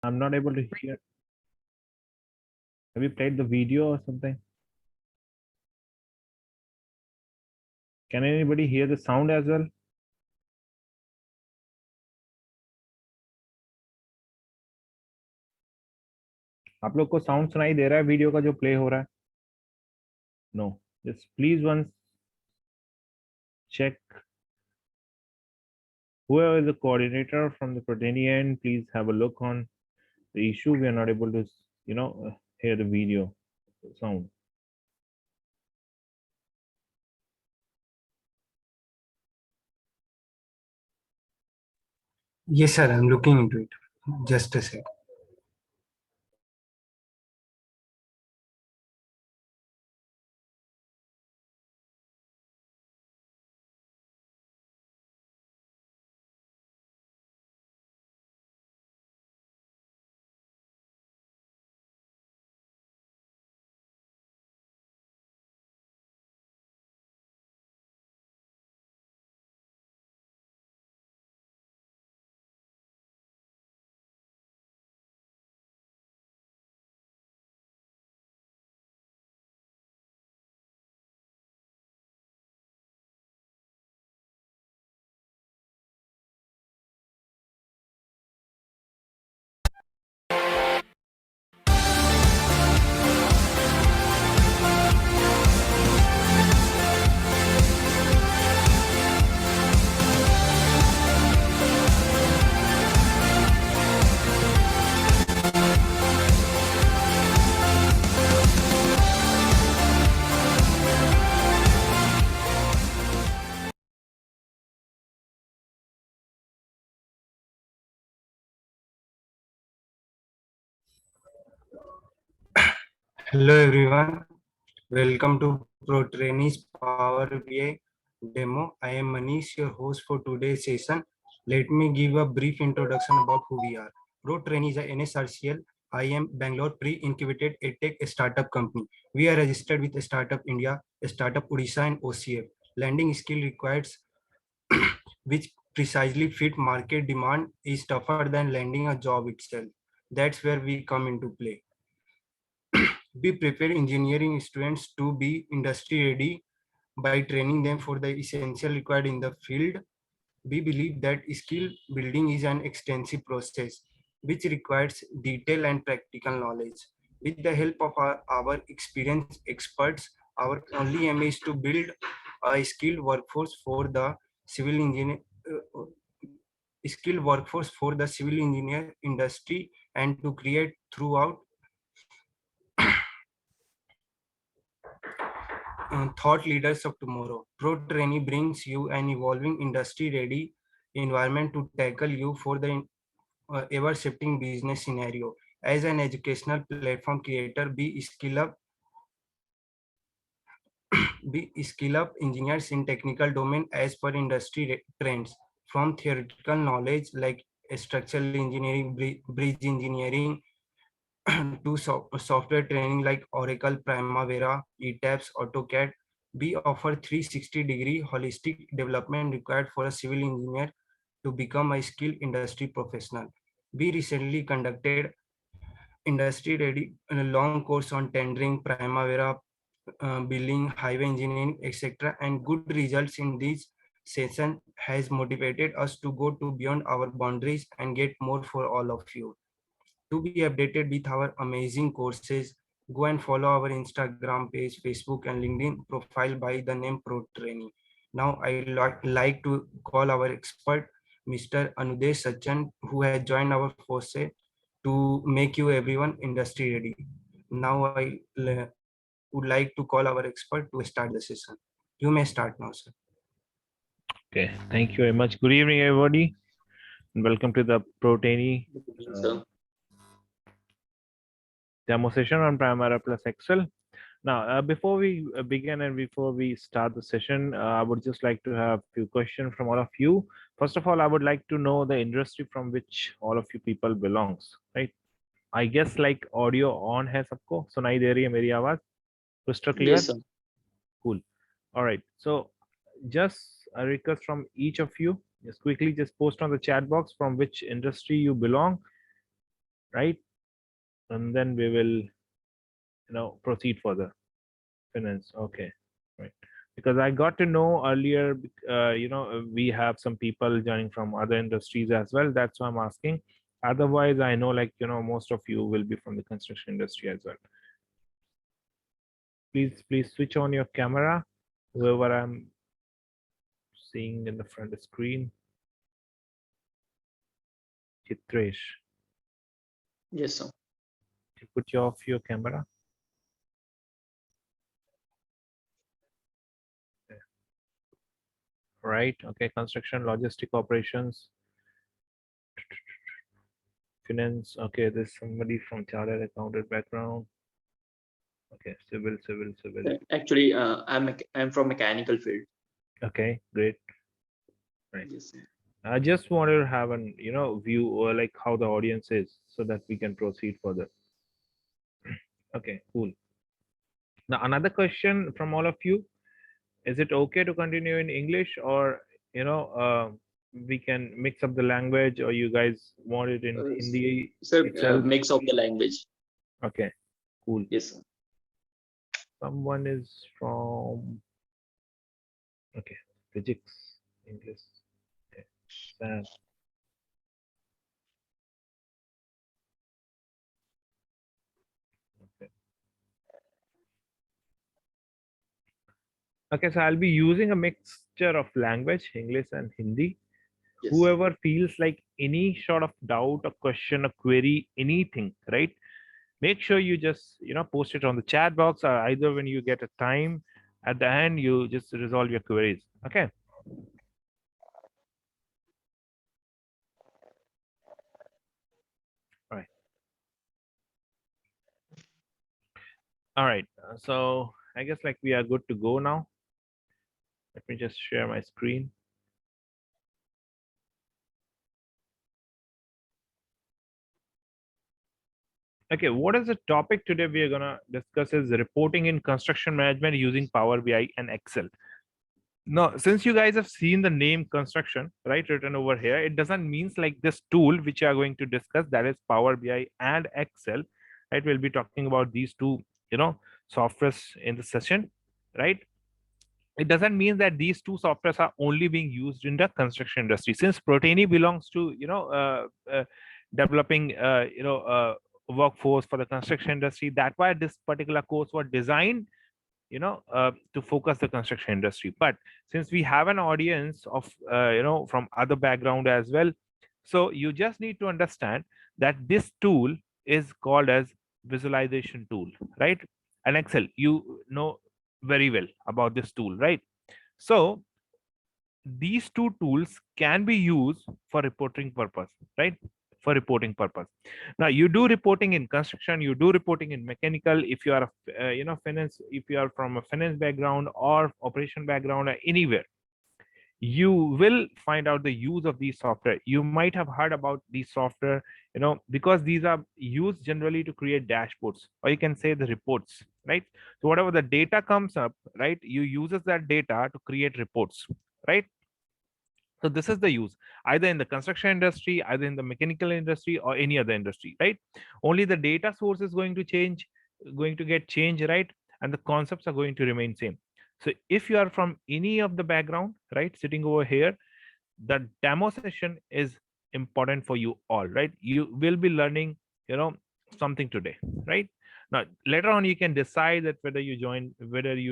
I'm not able to hear. Have you played the video or something? Can anybody hear the sound as well? आप लोग को sound सुनाई दे रहा है video का जो प्ले हो रहा है? No. Just please once check. Whoever is the coordinator from the Protrainy end, please have a look on the issue. We are not able to, hear the video sound. Yes, sir. I'm looking into it. Just a sec. Hello everyone, welcome to Protrainy's Power BI demo. I am Manish, your host for today's session. Let me give a brief introduction about who we are. Protrainy is a NSRCL IM Bangalore pre-incubated edtech startup company. We are registered with Startup India, Startup Odisha and OCF. Landing skill requires which precisely fit market demand is tougher than landing a job itself. That's where we come into play. We prepare engineering students to be industry ready by training them for the essential required in the field. We believe that skill building is an extensive process which requires detail and practical knowledge. With the help of our experienced experts, our only aim is to build a skilled workforce for the civil engineer skilled workforce for the civil engineer industry and to create throughout thought leaders of tomorrow. Protrainy brings you an evolving industry-ready environment to tackle you for the ever-shifting business scenario. As an educational platform creator, be skill up engineers in technical domain as per industry trends, from theoretical knowledge like structural engineering, bridge engineering, to software training like Oracle, Primavera, ETABS, AutoCAD. We offer 360-degree holistic development required for a civil engineer to become a skilled industry professional. We recently conducted industry-ready long course on tendering, Primavera, building, highway engineering, etc. And good results in this session has motivated us to go to beyond our boundaries and get more for all of you. To be updated with our amazing courses, go and follow our Instagram page, Facebook, and LinkedIn profile by the name Protrainy. Now, I like to call our expert, Mr. Anudesh Sachan, who has joined our forces to make you everyone industry ready. Now, I would like to call our expert to start the session. You may start now, sir. Okay, thank you very much. Good evening, everybody, and welcome to the Protrainy demo session on Primavera plus Excel. Now, before we begin and before we start the session, I would just like to have a few questions from all of you. First of all, I would like to know the industry from which all of you people belongs, right? I guess like audio on है सबको सुनाई दे रही है मेरी आवाज crystal clear? Yes, sir. Cool. All right. So just a request from each of you, just quickly just post on the chat box from which industry you belong. right? And then we will, proceed further. Finance, okay, right. Because I got to know earlier, we have some people joining from other industries as well. That's why I'm asking. Otherwise, I know, like, most of you will be from the construction industry as well. Please switch on your camera, whoever I'm seeing in the front screen. Chitresh, Yes, sir. put you off your camera. Right, okay. Construction, logistic operations, finance, okay. There's somebody from chartered accountant background. Okay, civil. Actually, I'm from mechanical field. Okay, great. Right. Yes, sir. I just wanted to have an view, or like how the audience is, so that we can proceed further. Okay, cool. Now another question from all of you: is it okay to continue in English, or you know uh, we can mix up the language, or you guys want it in Hindi Sir, itself? mix of the language. Okay, cool. Yes, sir. Someone is from, okay, physics, English. Okay. Sam. Okay. Okay, so I'll be using a mixture of language, English and Hindi. Yes. Whoever feels like any sort of doubt, a question, a query, anything, right? Make sure you just, post it on the chat box, or either when you get a time at the end, you just resolve your queries. Okay. All right. All right. So I guess like we are good to go now. Let me just share my screen. Okay, what is the topic today we are gonna discuss is reporting in construction management using Power BI and Excel. Now, since you guys have seen the name construction, right, written over here, it doesn't mean like this tool which you are going to discuss, that is Power BI and Excel, right? We'll be talking about these two, softwares in the session, right? It doesn't mean that these two softwares are only being used in the construction industry. Since Protrainy belongs to, developing, workforce for the construction industry, that's why this particular course was designed, to focus the construction industry. But since we have an audience of from other background as well, so you just need to understand that this tool is called as visualization tool, right? And Excel, you know very well about this tool, right? So these two tools can be used for reporting purpose, right? For reporting purpose. Now you do reporting in construction, you do reporting in mechanical. If you are a finance, if you are from a finance background or operation background, or anywhere, you will find out the use of these software. You might have heard about these software, because these are used generally to create dashboards, or you can say the reports, right? So whatever the data comes up, right, you uses that data to create reports, right? So this is the use, either in the construction industry, either in the mechanical industry, or any other industry, right? Only the data source is going to change, going to get changed, right? And the concepts are going to remain same. So if you are from any of the background, right, sitting over here, the demo session is important for you all, right? You will be learning, you know something today, right? Now later on you can decide that whether you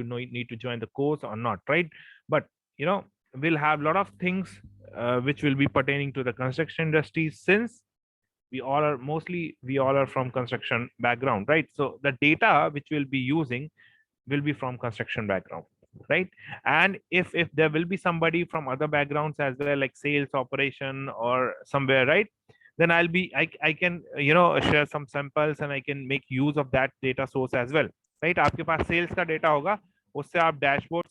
know need to join the course or not, right? But you know we'll have a lot of things which will be pertaining to the construction industry, since we all are from construction background, right? So the data which we'll be using will be from construction background, right? And if there will be somebody from other backgrounds as well, like sales, operation, or somewhere, right? Then I can share some samples, and I can make use of that data source as well, right? आपके पास sales का data होगा, उससे आप dashboard,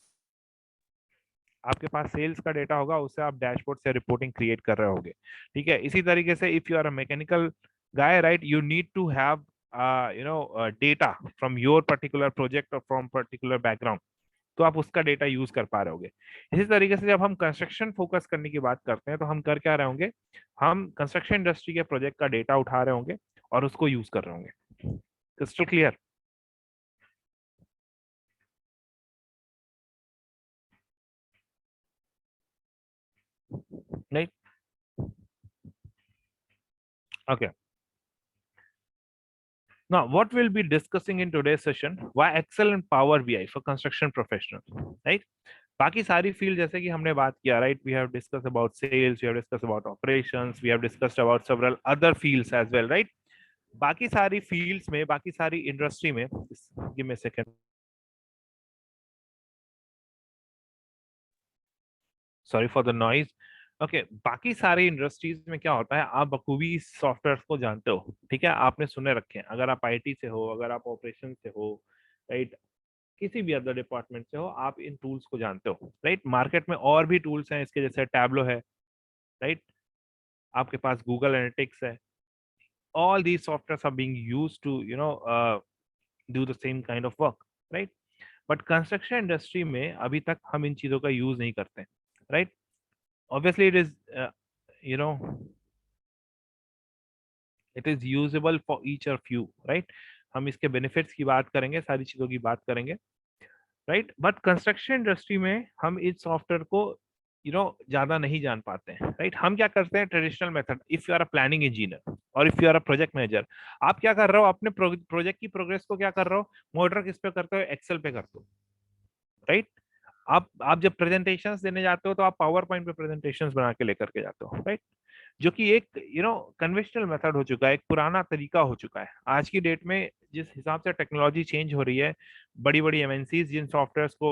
आपके पास sales का data होगा, उससे आप डैशबोर्ड से रिपोर्टिंग क्रिएट कर रहे होगे, ठीक है? इसी तरीके से if you are a mechanical guy, right, you need to have data from your particular project or from particular background, तो आप उसका डेटा यूज कर पा रहे होगे। इसी तरीके से जब हम कंस्ट्रक्शन फोकस करने की बात करते हैं, तो हम कर क्या रहे होंगे, हम कंस्ट्रक्शन इंडस्ट्री के प्रोजेक्ट का डेटा उठा रहे होंगे, और उसको यूज कर रहे होंगे। Crystal clear? नहीं? Okay. Now, what we'll be discussing in today's session, why Excel and Power BI for construction professionals, right? बाकी सारी फील्ड जैसे कि हमने बात किया, right, we have discuss about sales, we have discuss about operations, we have discussed about several other fields as well, right? बाकी सारी fields में, बाकी सारी इंडस्ट्री में, give me a second, sorry for the noise. Okay, बाकी सारी industries में क्या होता है, आप बखूबी इस सॉफ्टवेयर को जानते हो, ठीक है, आपने सुने रखे हैं, अगर आप आईटी से हो, अगर आप ऑपरेशन से हो, राइट, किसी भी अदर डिपार्टमेंट से हो, आप इन टूल्स को जानते हो, राइट? मार्केट में और भी टूल्स हैं इसके, जैसे टैबलो है, राइट, आपके पास गूगल एनालिटिक्स है। All these software are being used to do the same kind of work, right? But construction industry में अभी तक हम इन चीजों का यूज नहीं करते, right? Obviously you know it is usable for each और फ्यू, राइट? हम इसके बेनिफिट्स की बात करेंगे, सारी चीजों की बात करेंगे, राइट? बट कंस्ट्रक्शन इंडस्ट्री में हम इस सॉफ्टवेयर को ज्यादा नहीं जान पाते हैं, राइट? हम क्या करते हैं, traditional method, if you are a planning engineer और if you are a project manager, आप क्या कर रहे हो, अपने प्रोजेक्ट की प्रोग्रेस को क्या कर रहे हो, मॉनिटर किस पे करते हो, एक्सेल पे करते हो, राइट? आप जब प्रेजेंटेशंस देने जाते हो तो आप पावर पॉइंट पे प्रेजेंटेशंस बना के लेकर के जाते हो, राइट? जो कि एक कन्वेंशनल मेथड हो चुका है, एक पुराना तरीका हो चुका है। आज की डेट में जिस हिसाब से टेक्नोलॉजी चेंज हो रही है, बड़ी बड़ी एमएनसीज जिन सॉफ्टवेयर्स को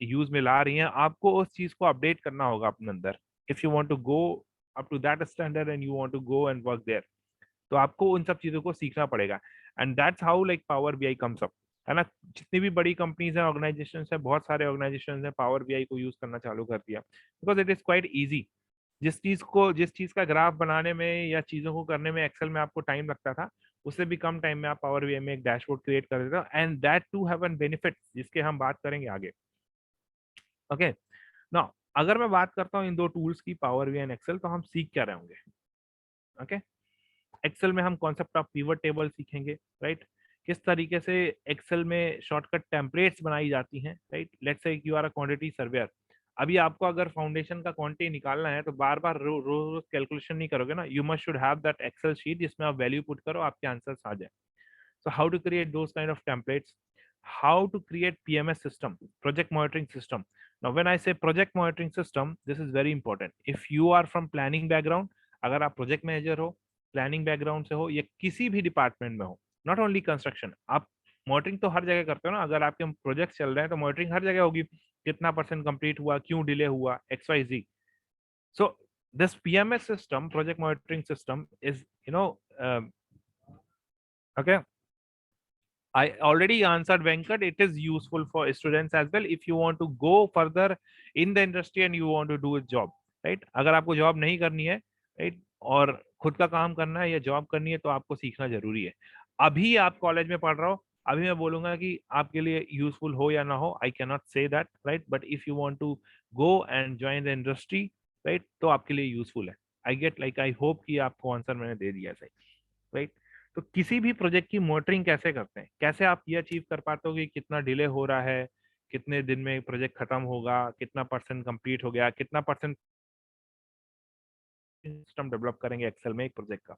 यूज में ला रही हैं, आपको उस चीज को अपडेट करना होगा अपने अंदर, if you want to go up to that standard and you want to go and work there, तो आपको उन सब चीजों को सीखना पड़ेगा। And that's how like power BI comes up, है ना? जितनी भी बड़ी कंपनीज हैं, ऑर्गेनाइजेशन है, बहुत सारे ऑर्गेनाइजेशन है, पावर बीआई को यूज करना चालू कर दिया, because it is quite easy. जिस चीज का ग्राफ बनाने में या चीजों को करने में एक्सेल में आपको टाइम लगता था, उससे भी कम टाइम में आप पावर बीआई में एक डैशबोर्ड क्रिएट कर देते हो, and that to have an benefit, जिसके हम बात करेंगे आगे। ओके, नाउ अगर मैं बात करता हूँ इन दो टूल्स की, पावर बीआई एंड एक्सेल, तो हम सीख क्या रहे होंगे? ओके, एक्सेल में हम कॉन्सेप्ट ऑफ पिवट टेबल सीखेंगे, राइट? किस तरीके से एक्सेल में शॉर्टकट टेम्पलेट्स बनाई जाती हैं, right? Let's say you are a quantity surveyor, अभी आपको अगर फाउंडेशन का क्वांटिटी निकालना है तो बार बार रोज रोज कैलकुलेशन नहीं करोगे ना, you must should have that Excel sheet जिसमें आप वैल्यू पुट करो, आपके आंसर्स आ जाए। So how to create those kind of templates, how to create PMS system, project monitoring system. Now when I say project monitoring system, this is very important. If you are from planning background, अगर आप project manager हो, planning background से हो, या किसी भी department में हो, नॉट ओनली कंस्ट्रक्शन, आप मॉनिटरिंग तो हर जगह करते हो ना, अगर आपके प्रोजेक्ट चल रहे हैं तो मॉनिटरिंग हर जगह होगी, कितना परसेंट कंप्लीट हुआ, क्यों डिले हुआ, X Y Z. So this PMS system, project monitoring system, is okay, I already answered Venkat. It is useful for students as well if you want to go further in the industry and you want to do a job, right? अगर आपको job नहीं करनी है, right, और खुद का काम करना है या जॉब करनी है, तो आपको सीखना जरूरी है। अभी आप कॉलेज में पढ़ रहे हो, अभी मैं बोलूंगा कि आपके लिए यूजफुल हो या ना हो, I can not say that, right? But if you want to go and join the industry, right, तो आपके लिए यूजफुल है। I get, like, I hope कि आपको आंसर मैंने दे दिया, सही, राइट? तो किसी भी प्रोजेक्ट की मॉनिटरिंग कैसे करते हैं, कैसे आप ये अचीव कर पाते हो कि कितना डिले हो रहा है, कितने दिन में प्रोजेक्ट खत्म होगा, कितना परसेंट कंप्लीट हो गया, कितना परसेंट सिस्टम डेवलप करेंगे एक्सेल में एक प्रोजेक्ट का।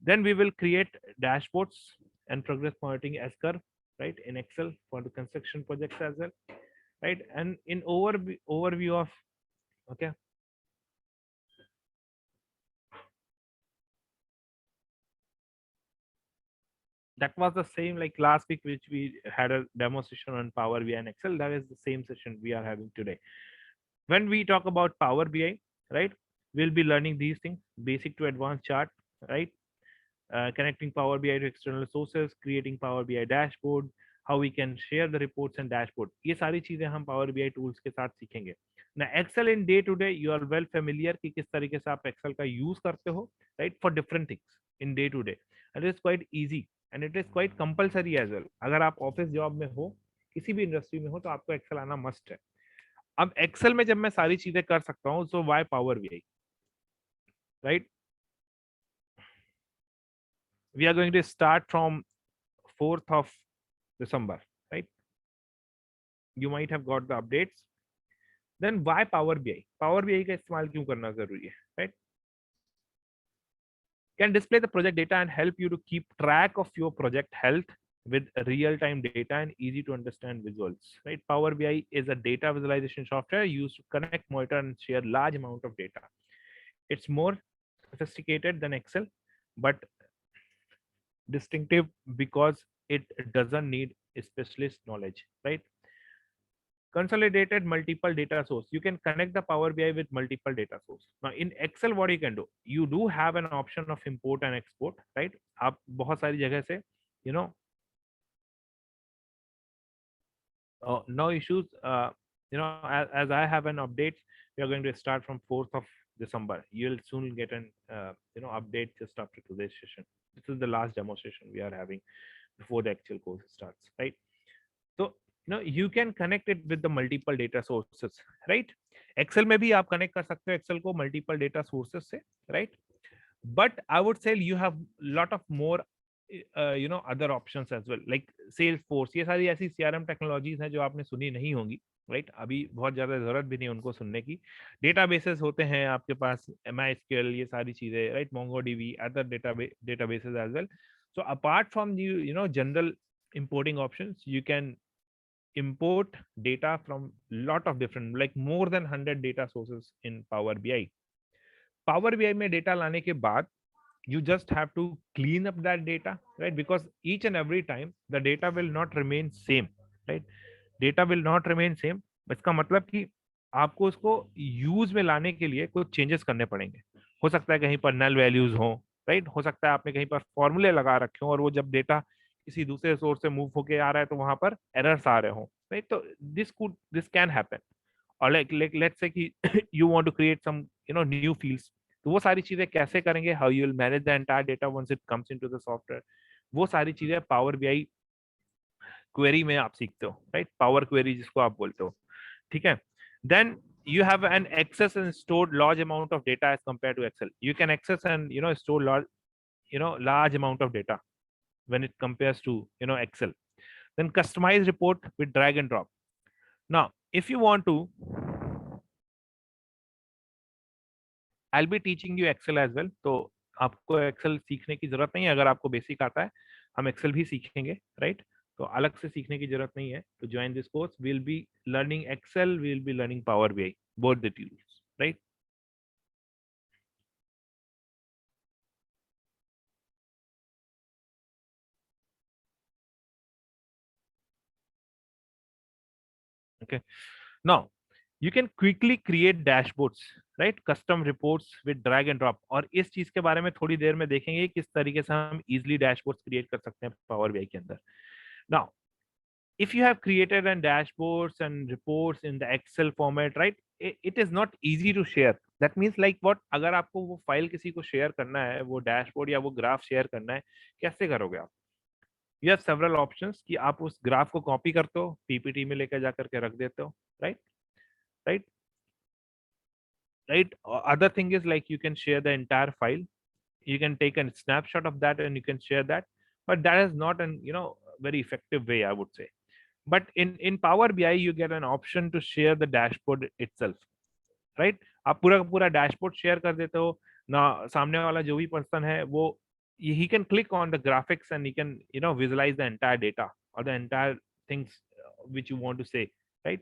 Then we will create dashboards and progress monitoring S curve, right, in Excel for the construction projects as well, right? And in overview of, okay, that was the same like last week, which we had a demo session on Power BI and Excel. That is the same session we are having today. When we talk about Power BI, right, we'll be learning these things, basic to advanced chart, right? Connecting Power BI to external sources, creating Power BI dashboard, how we can share the reports and dashboard. ये सारी चीजें हम Power BI tools के साथ सीखेंगे। Now Excel in day to day you are well familiar कि किस तरीके से आप Excel का use करते हो, right, for different things in day to day, and it is quite easy and it is quite compulsory as well. अगर आप ऑफिस जॉब में हो, किसी भी इंडस्ट्री में हो, तो आपको Excel आना मस्ट है। अब Excel में जब मैं सारी चीजें कर सकता हूँ, so why Power BI, right? we are going to start from 4th of December, right? You might have got the updates. Then why Power BI? Power BI का इस्तेमाल क्यों करना जरूरी है, right? Can display the project data and help you to keep track of your project health with real-time data and easy to understand visuals, right? Power BI is a data visualization software used to connect, monitor, and share large amount of data. It's more sophisticated than Excel, but distinctive because it doesn't need specialist knowledge, right? Consolidated multiple data source. You can connect the Power BI with multiple data source. Now in Excel, what you can do, you do have an option of import and export, right? आप बहुत सारी जगह से, you know, no issues. As I have an update, we are going to start from 4th of December. You'll soon get an update just after today's session. This is the last demonstration we are having before the actual course starts, right? So you can connect it with the multiple data sources, right? Excel में भी आप connect कर सकते हो Excel को multiple data sources से, right? But I would say you have lot of more other options as well, like Salesforce. ये सारी ऐसी CRM टेक्नोलॉजीज हैं जो आपने सुनी नहीं होंगी, राइट? अभी बहुत ज्यादा जरूरत भी नहीं उनको सुनने की. डेटाबेसेस होते हैं आपके पास, MySQL, ये सारी चीजें, right? MongoDB, other databases as well. So apart from the general importing options, you can import data from lot of different, like more than 100 data sources in Power BI. Power BI में data लाने के बाद you just have to clean up that data, right? Because each and every time the data will not remain same, right? Data will not remain same. इसका मतलब कि आपको उसको use में लाने के लिए कुछ चेंजेस करने पड़ेंगे. हो सकता है कहीं पर नल वैल्यूज हो, राइट? हो सकता है आपने कहीं पर फॉर्मूले लगा रखे हो और वो जब डेटा किसी दूसरे सोर्स से मूव होके आ रहा है तो वहां पर एरर्स आ रहे हो, राइट? तो दिस कैन हैपन. और लाइक लेट्स से कि you want to create some new fields, तो वो सारी चीजें कैसे करेंगे? How you will manage the entire data once it comes into the software. वो सारी चीजें पावर बीआई क्वेरी में आप सीखते हो, राइट? पावर क्वेरी जिसको आप बोलते हो, ठीक है? Then you have an access and stored large amount of data as compared to Excel. You can access and store large amount of data when it compares to Excel. Then customize report with drag and drop. Now if you want to, I'll be teaching you Excel as well. तो आपको Excel सीखने की जरूरत नहीं है. अगर आपको basic आता है, हम Excel भी सीखेंगे, राइट? तो अलग से सीखने की जरूरत नहीं है. To join this course, we'll be learning Excel, we'll be learning Power BI, both the tools, right? Okay. Now you can quickly create dashboards, right? Custom reports with drag and drop. और इस चीज के बारे में थोड़ी देर में देखेंगे किस तरीके से हम easily dashboards create कर सकते हैं Power BI के अंदर. Now if you have created an dashboards and reports in the Excel format, right? It is not easy to share. That means like what? अगर आपको वो फाइल किसी को शेयर करना है, वो डैशबोर्ड या वो ग्राफ शेयर करना है, कैसे करोगे आप? You have several options कि आप उस ग्राफ को कॉपी करते हो, पीपीटी में लेकर जाकर के रख देते हो, right? Right? Right? Other thing is like you can share the entire file. You can take a snapshot of that and you can share that, but that is not an very effective way, I would say. But in Power BI you get an option to share the dashboard itself, right? आप पूरा का पूरा dashboard share कर देते हो ना. सामने वाला जो भी पर्सन है वो he can click on the graphics and he can visualize the entire data or the entire things which you want to say, right?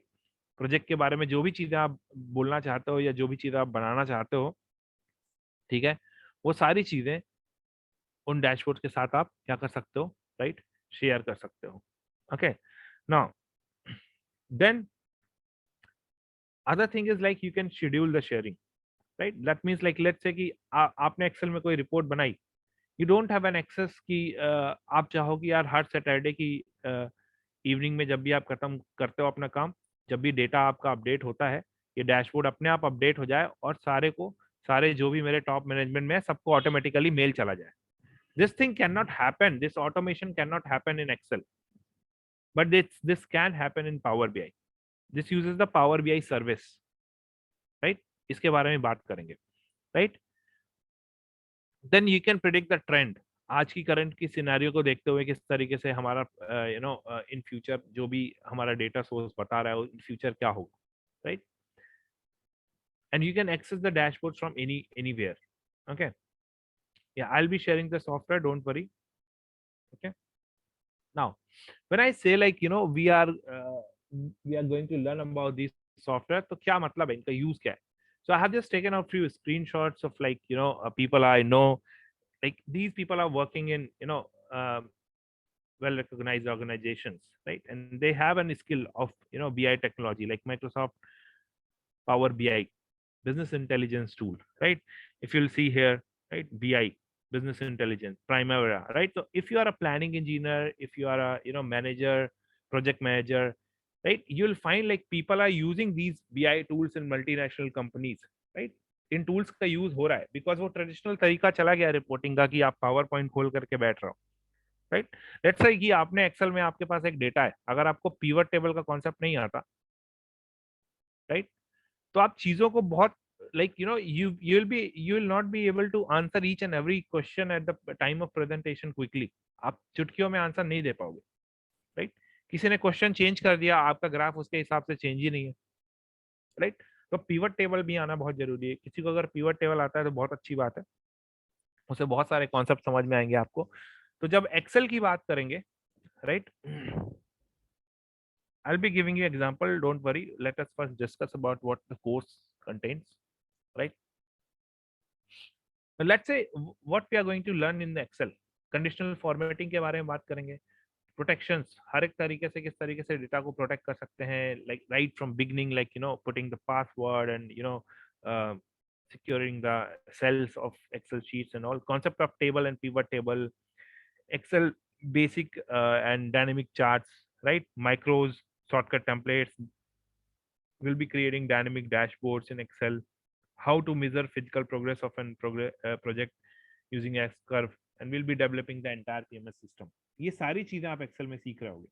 Project के बारे में जो भी चीजें आप बोलना चाहते हो या जो भी चीजें आप बनाना चाहते हो, ठीक है, वो सारी चीजें उन डैशबोर्ड के साथ आप क्या कर सकते हो, राइट? शेयर कर सकते हो. Okay. Now then other thing is like you can schedule the sharing, right? That means like let's say कि आपने एक्सेल में कोई रिपोर्ट बनाई, you don't have an access कि आप चाहो कि यार हर सैटरडे की इवनिंग में जब भी आप खत्म करते हो अपना काम, जब भी डेटा आपका अपडेट होता है, ये डैशबोर्ड अपने आप अपडेट हो जाए और सारे जो भी मेरे टॉप मैनेजमेंट में है सबको ऑटोमेटिकली मेल चला जाए. This thing can not happen, this automation can not happen in Excel, but this can happen in power BI. This uses the power BI service, right? इसके बारे में बात करेंगे, right? Then you can predict the trend. आज की current की scenario को देखते हुए किस तरीके से हमारा इन फ्यूचर जो भी हमारा डेटा सोर्स बता रहा है इन फ्यूचर क्या होगा, right? And you can access the dashboard from anywhere. Okay, yeah, I'll be sharing the software, don't worry. Okay, now when I say like we are going to learn about this software, तो क्या मतलब है, इनका use क्या है? So I have just taken out few screenshots of like people I know. Like these people are working in well recognized organizations, right? And they have a skill of BI technology like Microsoft Power BI, business intelligence tool, right? If you'll see here, right, BI, business intelligence, Primavera, right? So if you are a planning engineer, if you are a manager, project manager, right, you'll find like people are using these BI tools in multinational companies, right? In tools का use हो रहा है because वो traditional तरीका चला गया reporting का कि आप पावर पॉइंट खोल करके बैठ रहे हो, राइट? लेट्स से कि आपने एक्सेल में आपके पास एक डेटा है, अगर आपको पीवट टेबल का कॉन्सेप्ट नहीं आता, राइट, तो आप चीजों को बहुत like you will not be able to answer each and every question at the time of presentation quickly. आप चुटकियों में आंसर नहीं दे पाओगे, राइट? किसी ने क्वेश्चन चेंज कर दिया, आपका ग्राफ उसके हिसाब से चेंज ही नहीं है, राइट? तो पीवट टेबल भी आना बहुत जरूरी है. किसी को अगर पीवट टेबल आता है तो बहुत अच्छी बात है, उसे बहुत सारे कॉन्सेप्ट समझ में आएंगे आपको. तो जब एक्सेल की बात करेंगे, right, I'll be giving you example, don't worry. Let us first discuss about what the course contains, right? Let's say what we are going to learn in the Excel. Conditional formatting के बारे में बात करेंगे, protections, हर एक तरीके से किस तरीके से डेटा को प्रोटेक्ट कर सकते हैं, like right from beginning, like putting the password and securing the cells of Excel sheets and all, concept of table and pivot table, Excel basic and dynamic charts, right? Micros, shortcut templates. We'll be creating dynamic dashboards in Excel. How to measure physical progress of an project using X curve, and we'll be developing the entire PMS system. ये सारी चीजें आप Excel में सीख रहे होगे,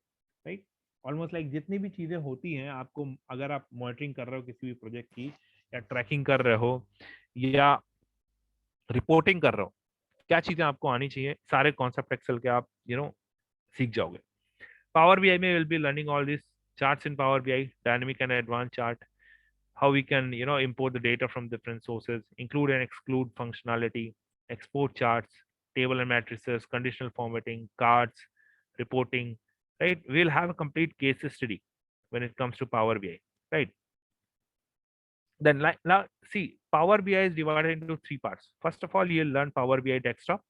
right? Almost like जितनी भी चीजें होती हैं आपको, अगर आप मॉनिटरिंग कर रहे हो किसी भी प्रोजेक्ट की, या ट्रैकिंग कर रहे हो, या रिपोर्टिंग कर रहे हो, क्या चीजें आपको आनी चाहिए, सारे कॉन्सेप्ट एक्सेल के आप सीख जाओगे. पावर बीआई में will be learning all this charts in Power BI, dynamic and advanced chart, how we can import the data from different sources, include and exclude functionality, export charts, table and matrices, conditional formatting, cards, reporting, right? We'll have a complete case study when it comes to Power BI, right? Then now see, Power BI is divided into three parts. First of all, you'll learn Power BI desktop,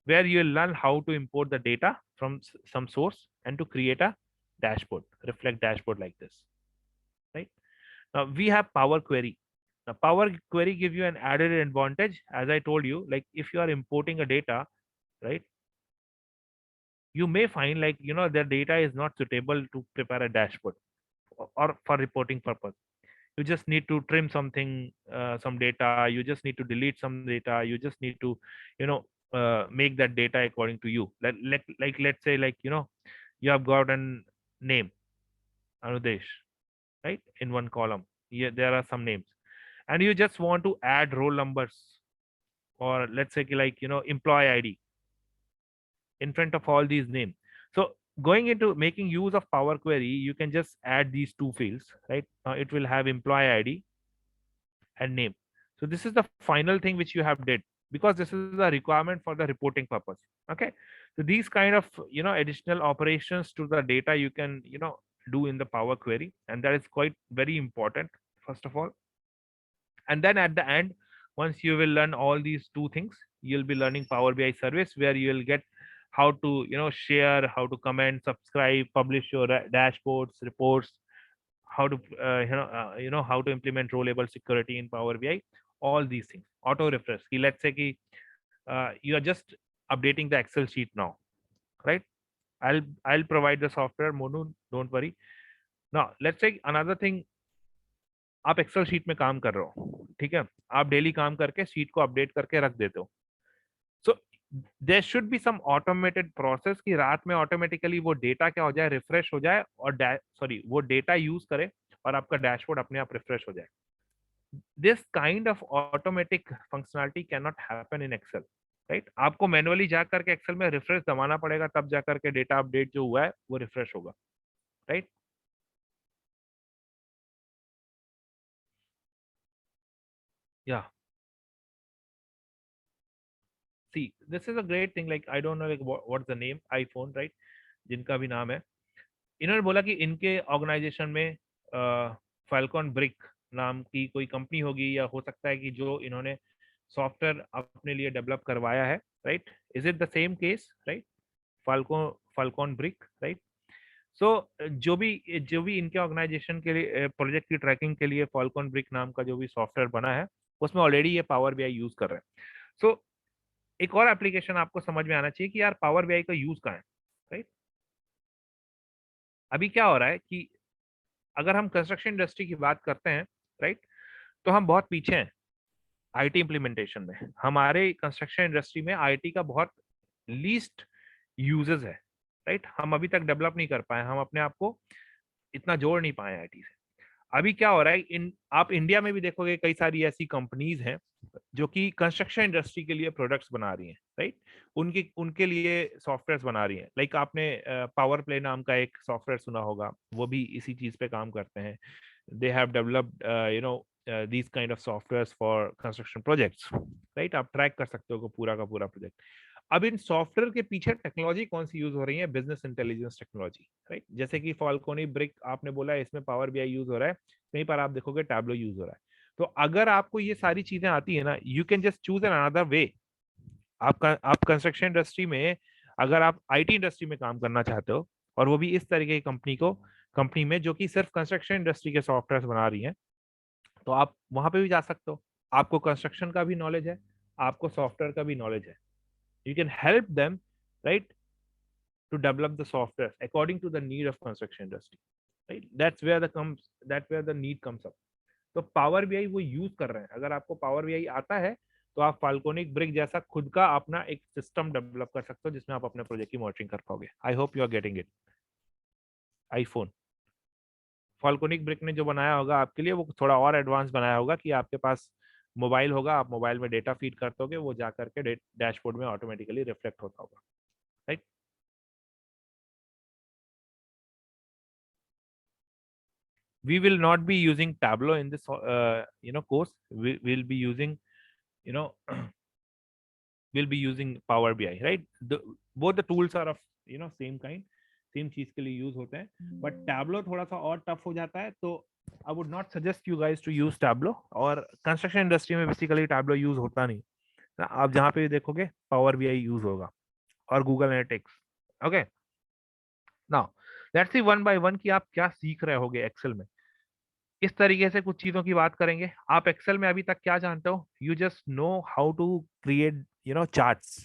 where you'll learn how to import the data from some source and to create a dashboard, reflect dashboard like this, right? Now we have Power Query. Now Power Query give you an added advantage, as I told you, like if you are importing a data, right, you may find like the data is not suitable to prepare a dashboard or for reporting purpose. You just need to trim something, some data, you just need to delete some data, you just need to you know make that data according to you. Like let's say like you have got a name, Anudesh, right, in one column. Yeah, there are some names, and you just want to add roll numbers, or let's say like employee ID in front of all these names. So going into making use of Power Query, you can just add these two fields, right? It will have employee ID and name. So this is the final thing which you have did, because this is a requirement for the reporting purpose. Okay, so these kind of additional operations to the data you can do in the Power Query, and that is quite very important, first of all. And then at the end, once you will learn all these two things, you'll be learning Power BI service, where you'll get how to share, how to comment, subscribe, publish your dashboards, reports, how to how to implement row label security in Power BI, all these things. Auto refresh, let's say you are just updating the Excel sheet now, right? I'll provide the software, Monu, don't worry. Now let's say another thing, आप Excel sheet में काम कर रहे हो, ठीक है, आप daily काम करके शीट को अपडेट करके रख देते हो. So there should be some automated process कि रात में ऑटोमेटिकली वो डेटा क्या हो जाए, रिफ्रेश हो जाए, और वो डेटा यूज करे और आपका डैशबोर्ड अपने आप रिफ्रेश हो जाए. This kind of automatic functionality cannot happen in Excel. Right. आपको मैनुअली जा करके एक्सेल में रिफ्रेश दबाना पड़ेगा, तब जा करके डेटा अपडेट जो हुआ है वो रिफ्रेश होगा, राइट। या see this is a great thing, like I don't know like what's the name, iPhone, right, जिनका भी नाम है, इन्होंने बोला कि इनके ऑर्गेनाइजेशन में फाल्कन ब्रिक नाम की कोई कंपनी होगी, या हो सकता है कि जो इन्होंने सॉफ्टवेयर अपने लिए डेवलप करवाया है, right. Is it the same case, right? Falcon falcon brick, right. So जो भी इनके ऑर्गेनाइजेशन के लिए प्रोजेक्ट की ट्रैकिंग के लिए फाल्कन ब्रिक नाम का जो भी सॉफ्टवेयर बना है, उसमें ऑलरेडी ये पावर बीआई यूज कर रहे हैं। सो एक और एप्लीकेशन आपको समझ में आना चाहिए कि यार पावर बीआई का यूज कहाँ है, राइट। अभी क्या हो रहा है कि अगर हम कंस्ट्रक्शन इंडस्ट्री की बात करते हैं, राइट, तो हम बहुत पीछे हैं आईटी इम्प्लीमेंटेशन में। हमारे कंस्ट्रक्शन इंडस्ट्री में आईटी का बहुत लीस्ट यूजेस है, राइट। हम अभी तक डेवलप नहीं कर पाए, हम अपने आप को इतना जोड़ नहीं पाए आईटी से। अभी क्या हो रहा है, आप इंडिया में भी देखोगे कई सारी ऐसी कंपनीज हैं जो कि कंस्ट्रक्शन इंडस्ट्री के लिए प्रोडक्ट्स बना रही हैं, राइट। उनके उनके लिए सॉफ्टवेयर बना रही हैं। लाइक आपने पावर प्ले नाम का एक सॉफ्टवेयर सुना होगा, वो भी इसी चीज पे काम करते हैं। They have developed these kind of softwares for construction projects, right? आप ट्रैक कर सकते हो पूरा का पूरा प्रोजेक्ट। अब इन सॉफ्टवेयर के पीछे टेक्नोलॉजी कौन सी यूज हो रही है? Business intelligence technology, right. जैसे कि फाल्कोनी ब्रिक आपने बोला है, इसमें पावर बीआई यूज हो रहा है, कहीं पर आप देखोगे टैब्लो यूज हो रहा है। तो अगर आपको ये सारी चीजें आती है ना, you can just choose an another way. आप कंस्ट्रक्शन इंडस्ट्री में, अगर आप आईटी इंडस्ट्री में काम करना चाहते हो, और वो भी इस तरीके की कंपनी में जो कि सिर्फ कंस्ट्रक्शन इंडस्ट्री के सॉफ्टवेयर बना रही है, तो आप वहां पे भी जा सकते हो। आपको कंस्ट्रक्शन का भी नॉलेज है, आपको सॉफ्टवेयर का भी नॉलेज है, you can help them, right, to develop the software according to the need of construction industry, right? That's where the need comes up. तो पावर बीआई वो यूज कर रहे हैं। अगर आपको पावर बीआई आता है, तो आप फाल्कोनिक ब्रिक जैसा खुद का अपना एक सिस्टम डेवलप कर सकते हो, जिसमें आप अपने प्रोजेक्ट की मॉनिटरिंग कर पाओगे। I hope you are getting it. IPhone फाल्कोनिक ब्रिक ने जो बनाया होगा आपके लिए, वो थोड़ा और एडवांस बनाया होगा कि आपके पास मोबाइल होगा, आप मोबाइल में डेटा फीड करते होगे, वो जा करके डैशबोर्ड में ऑटोमेटिकली रिफ्लेक्ट होता होगा, right. We will not be using Tableau in this course. We'll be using, you know we'll be using Power BI, right? Both the tools are of same kind, same चीज के लिए use होते हैं, but Tableau थोड़ा सा और tough हो जाता है। तो I would not suggest you guys to use Tableau, और कंस्ट्रक्शन इंडस्ट्री में बेसिकली टैबलो यूज होता नहीं। आप जहाँ पे देखोगे पावर बीआई यूज होगा, और Google analytics. Okay, now let's see one by one कि आप क्या सीख रहे होगे एक्सेल में। इस तरीके से कुछ चीजों की बात करेंगे। आप एक्सेल में अभी तक क्या जानते हो? You just know how to create charts,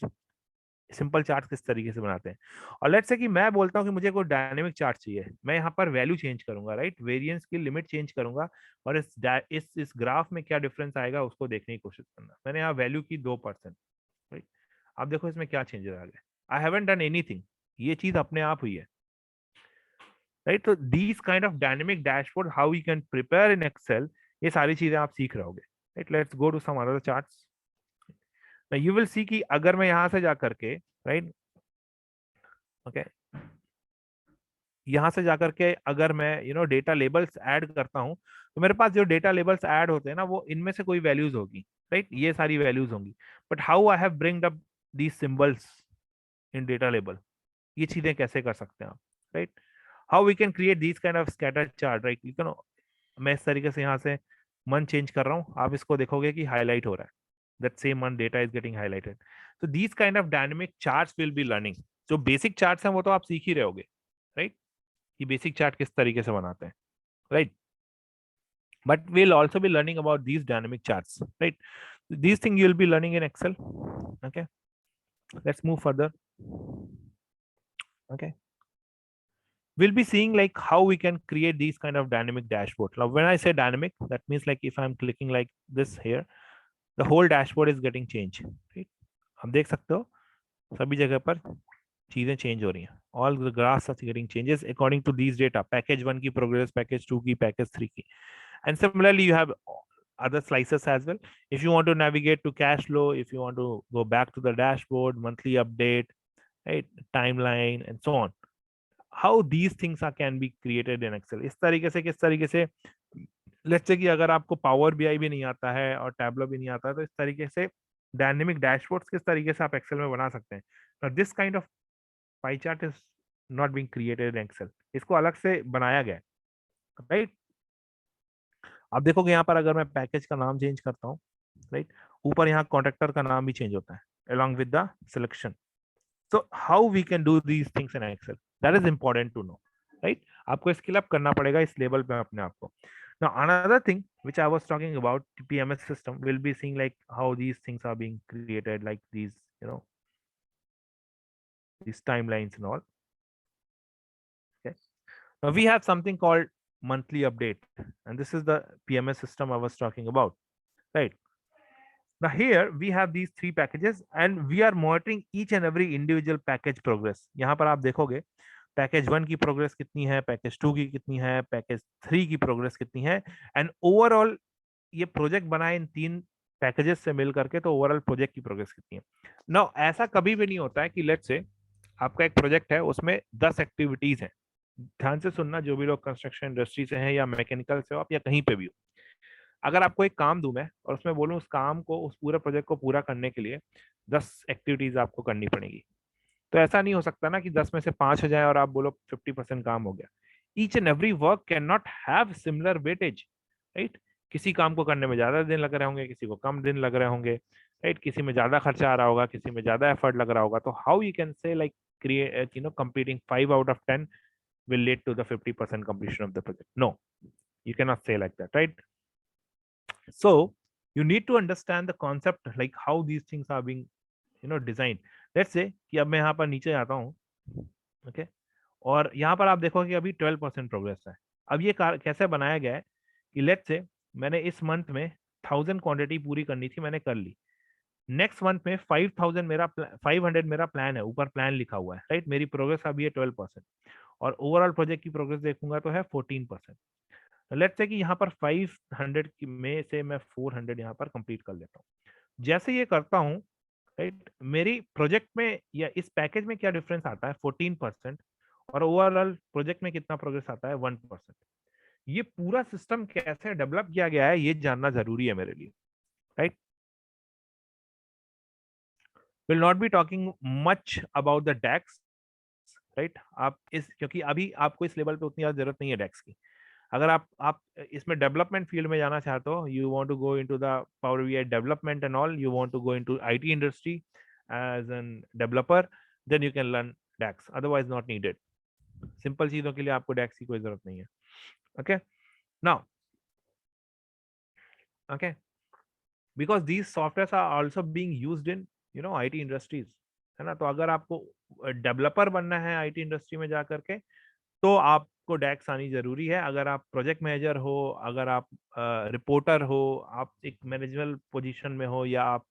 simple chart किस तरीके से बनाते हैं। और लेट्स से कि मैं बोलता हूँ कि मुझे कोई डायनेमिक चार्ट चाहिए, मैं यहाँ पर वैल्यू चेंज करूंगा, राइट, वेरिएंस की लिमिट चेंज करूंगा, और इस ग्राफ में क्या डिफरेंस आएगा उसको देखने की कोशिश करना। मैंने यहाँ वैल्यू की 2%, राइट। आप देखो इसमें क्या चेंजेस आ गए। आई हैवंट डन एनीथिंग, ये चीज अपने आप हुई है, राइट। तो these kind of dynamic dashboard how you can prepare in Excel, ये सारी चीजें आप सीख रहे होगे, right. Let's go to some other charts. You will see कि अगर मैं यहां से जा करके, राइट, ओके, यहां से जाकर के अगर मैं डेटा लेबल्स ऐड करता हूं, तो मेरे पास जो डेटा लेबल्स ऐड होते हैं ना, वो इनमें से कोई वैल्यूज होगी, राइट, ये सारी वैल्यूज होंगी। But how I have bringed up these symbols in data label, ये चीजें कैसे कर सकते हैं आप, right. How we can create these kind of scatter chart, right. You can, मैं इस तरीके से यहाँ से मन चेंज कर रहा हूँ, आप इसको देखोगे कि हाईलाइट हो रहा है, दैट सेम मन डेटा इज गेटिंग हाईलाइटेड। तो these kind of dynamic charts will be learning. जो बेसिक चार्ट्स हैं वो तो आप सीख ही रहे होगे, राइट, कि बेसिक चार्ट किस तरीके से बनाते हैं, right. But we'll also be learning about these dynamic charts, right? These things you'll be learning in Excel. Okay, let's move further. Okay, we'll be seeing like how we can create these kind of dynamic dashboard. Now when I say dynamic, that means like if I'm clicking like this here, the whole dashboard is getting changed, right? आप देख सकते हो सभी जगह पर चीजें change हो रही हैं। All the graphs are getting changes according to these data, package 1 की progress, package 2 की, package 3 की, and similarly you have other slices as well. If you want to navigate to cash flow, if you want to go back to the dashboard, monthly update, right, timeline and so on, how these things are can be created in Excel. इस तरीके से किस तरीके से, let's say कि अगर आपको power BI भी नहीं आता है और टैबलो भी नहीं आता है, तो इस तरीके से डायनेमिक डैशबोर्ड्स किस तरीके से आप एक्सेल में बना सकते हैं. This kind of pie chart is not being created in Excel. इसको अलग से बनाया गया है, राइट. आप देखोगे यहाँ पर अगर मैं पैकेज का नाम चेंज करता हूँ, राइट, ऊपर यहाँ कॉन्ट्रैक्टर का नाम भी चेंज होता है along with the selection. So how we can do these things in Excel, that is important to know, right. आपको स्किल अप करना पड़ेगा इस लेवल पे अपने आप को. Now another thing which I was talking about, PMS system will be seeing like how these things are being created, like these, you know, these timelines and all. Okay. Now we have something called monthly update, and this is the PMS system I was talking about, right. Now here we have these three packages and we are monitoring each and every individual package progress. यहाँ पर आप देखोगे package 1 की progress कितनी है, package 2 की कितनी है, पैकेज 3 की प्रोग्रेस कितनी है, एंड ओवरऑल ये प्रोजेक्ट बना है इन 3 पैकेजेस से मिल करके, तो ओवरऑल प्रोजेक्ट की प्रोग्रेस कितनी है. नाउ ऐसा कभी भी नहीं होता है कि लेट्स से आपका एक प्रोजेक्ट है उसमें 10 एक्टिविटीज हैं. ध्यान से सुनना, जो भी लोग कंस्ट्रक्शन इंडस्ट्री से हैं या मैकेनिकल से हो आप या कहीं पे भी हो, अगर आपको एक काम दूं मैं और उसमें बोलूं उस काम को, उस पूरे प्रोजेक्ट को पूरा करने के लिए 10 एक्टिविटीज आपको करनी पड़ेगी, तो ऐसा नहीं हो सकता ना कि 10 में से 5 हो जाए और आप बोलो 50% काम हो गया. Each and every work can not have similar weightage, right. किसी काम को करने में ज्यादा दिन लग रहे होंगे, किसी को कम दिन लग रहे होंगे, राइट. किसी में ज्यादा खर्चा आ रहा होगा, किसी में ज्यादा एफर्ट लग रहा होगा. तो how you can say like create, completing 5 out of 10 will lead to the 50% completion of the project? No, you cannot say like that, right. So you need to understand the concept, like how these things are being designed. Let's say कि अब मैं यहाँ पर नीचे आता हूँ, okay, और यहाँ पर आप देखो कि अभी 12% प्रोग्रेस है. अब ये कैसे बनाया गया है कि लेट्स से मैंने इस मंथ में 1000 क्वांटिटी पूरी करनी थी, मैंने कर ली. नेक्स्ट मंथ में 500 मेरा प्लान है, ऊपर प्लान लिखा हुआ है, राइट. मेरी प्रोग्रेस अभी है 12% और ओवरऑल प्रोजेक्ट की प्रोग्रेस देखूंगा तो है 14%. लेट्स से कि यहाँ पर 500 में से मैं 400 यहाँ पर कंप्लीट कर लेता हूँ. जैसे ये करता हूँ, राइट, मेरी प्रोजेक्ट में या इस पैकेज में क्या डिफरेंस आता है 14%, और ओवरऑल प्रोजेक्ट में कितना प्रोग्रेस आता है 1%. ये पूरा सिस्टम कैसे डेवलप किया गया है ये जानना जरूरी है मेरे लिए, right. Will not be talking much about the DAX, right. आप इस, क्योंकि अभी आपको इस लेवल पे उतनी ज्यादा जरूरत नहीं है डैक्स की. अगर आप इसमें डेवलपमेंट फील्ड में जाना चाहते हो, you want to go into the power BI development and all, you want to go into IT industry as an developer, then you can learn DAX, otherwise not needed. Simple चीजों के लिए आपको डैक्स की कोई जरूरत नहीं है. Okay, now, okay, because these software are also being used in IT industries, है ना. तो अगर आपको डेवलपर बनना है आईटी इंडस्ट्री में जाकर के, तो आपको डैक्स आनी जरूरी है. अगर आप प्रोजेक्ट मैनेजर हो, अगर आप रिपोर्टर हो, आप एक मैनेजमेंट पोजीशन में हो, या आप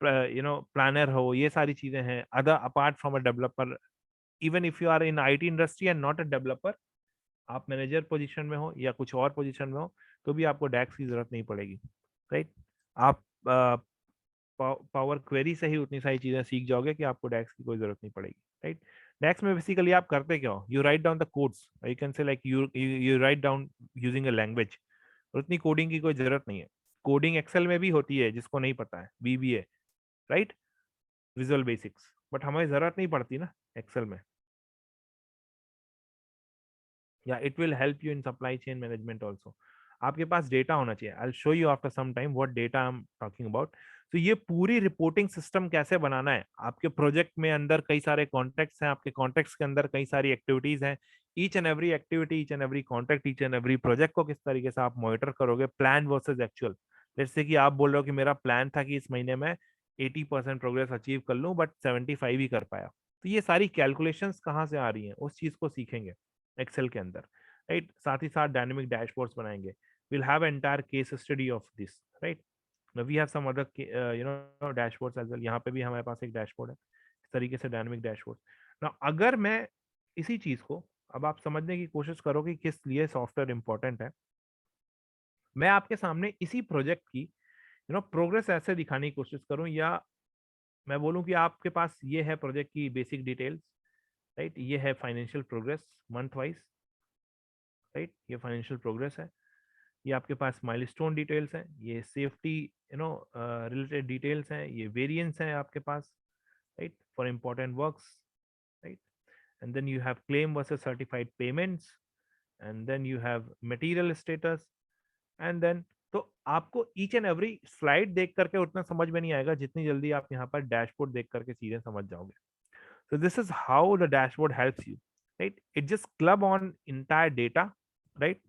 प्लानर हो, ये सारी चीजें हैं. Other apart from a developer, even if you are in IT industry and not a developer, आप मैनेजर पोजीशन में हो या कुछ और पोजीशन में हो, तो भी आपको डैक्स की जरूरत नहीं पड़ेगी, राइट. आप पावर क्वेरी से ही उतनी सारी चीजें सीख जाओगे कि आपको डैक्स की कोई जरूरत नहीं पड़ेगी, राइट. डेक्स में बेसिकली आप करते क्या हो, you write down the codes, you can say like you write down using a language, और उतनी कोडिंग की कोई जरूरत नहीं है. कोडिंग एक्सेल में भी होती है, जिसको नहीं पता है, BBA, right, visual basics, but हमें जरूरत नहीं पड़ती ना एक्सेल में. या it will help you in supply chain management also. आपके पास डेटा होना चाहिए. I will show you after some time what data I am talking about. तो ये पूरी रिपोर्टिंग सिस्टम कैसे बनाना है. आपके प्रोजेक्ट में अंदर कई सारे कॉन्टेक्ट्स हैं, आपके कॉन्टेक्ट्स के अंदर कई सारी एक्टिविटीज हैं. Each and every activity, each and every contact, each and every project को किस तरीके से आप मॉनिटर करोगे, प्लान वर्सेज एक्चुअल. जैसे कि आप बोल रहे हो कि मेरा प्लान था कि इस महीने में 80% प्रोग्रेस अचीव कर लूं, बट 75 ही कर पाया. तो ये सारी कैलकुलेशंस कहाँ से आ रही हैं, उस चीज को सीखेंगे एक्सेल के अंदर, राइट. साथ ही साथ डायनेमिक डैशबोर्ड्स बनाएंगे. we'll have an entire case study of this, right. Now we have some other dashboards as well. यहाँ पे भी हमारे पास एक डैशबोर्ड है, इस तरीके से डायनेमिक डैशबोर्ड. ना अगर मैं इसी चीज को अब आप समझने की कोशिश करो कि किस लिए सॉफ्टवेयर इंपॉर्टेंट है, मैं आपके सामने इसी प्रोजेक्ट की प्रोग्रेस ऐसे दिखाने की कोशिश करूं, या मैं बोलूं कि आपके पास ये है प्रोजेक्ट की बेसिक डिटेल्स, राइट। ये है financial progress month wise, right. ये फाइनेंशियल प्रोग्रेस है। ये आपके पास माइलस्टोन डिटेल्स हैं, ये सेफ्टी रिलेटेड डिटेल्स हैं, ये वेरिएंस हैं आपके पास, right, for important works, right. And then you have claim versus certified payments, and then you have material status, and then तो आपको ईच एंड एवरी स्लाइड देख करके उतना समझ में नहीं आएगा जितनी जल्दी आप यहाँ पर डैशबोर्ड देख करके चीजें समझ जाओगे। So this is how the dashboard helps you, right? It just club on entire data, right?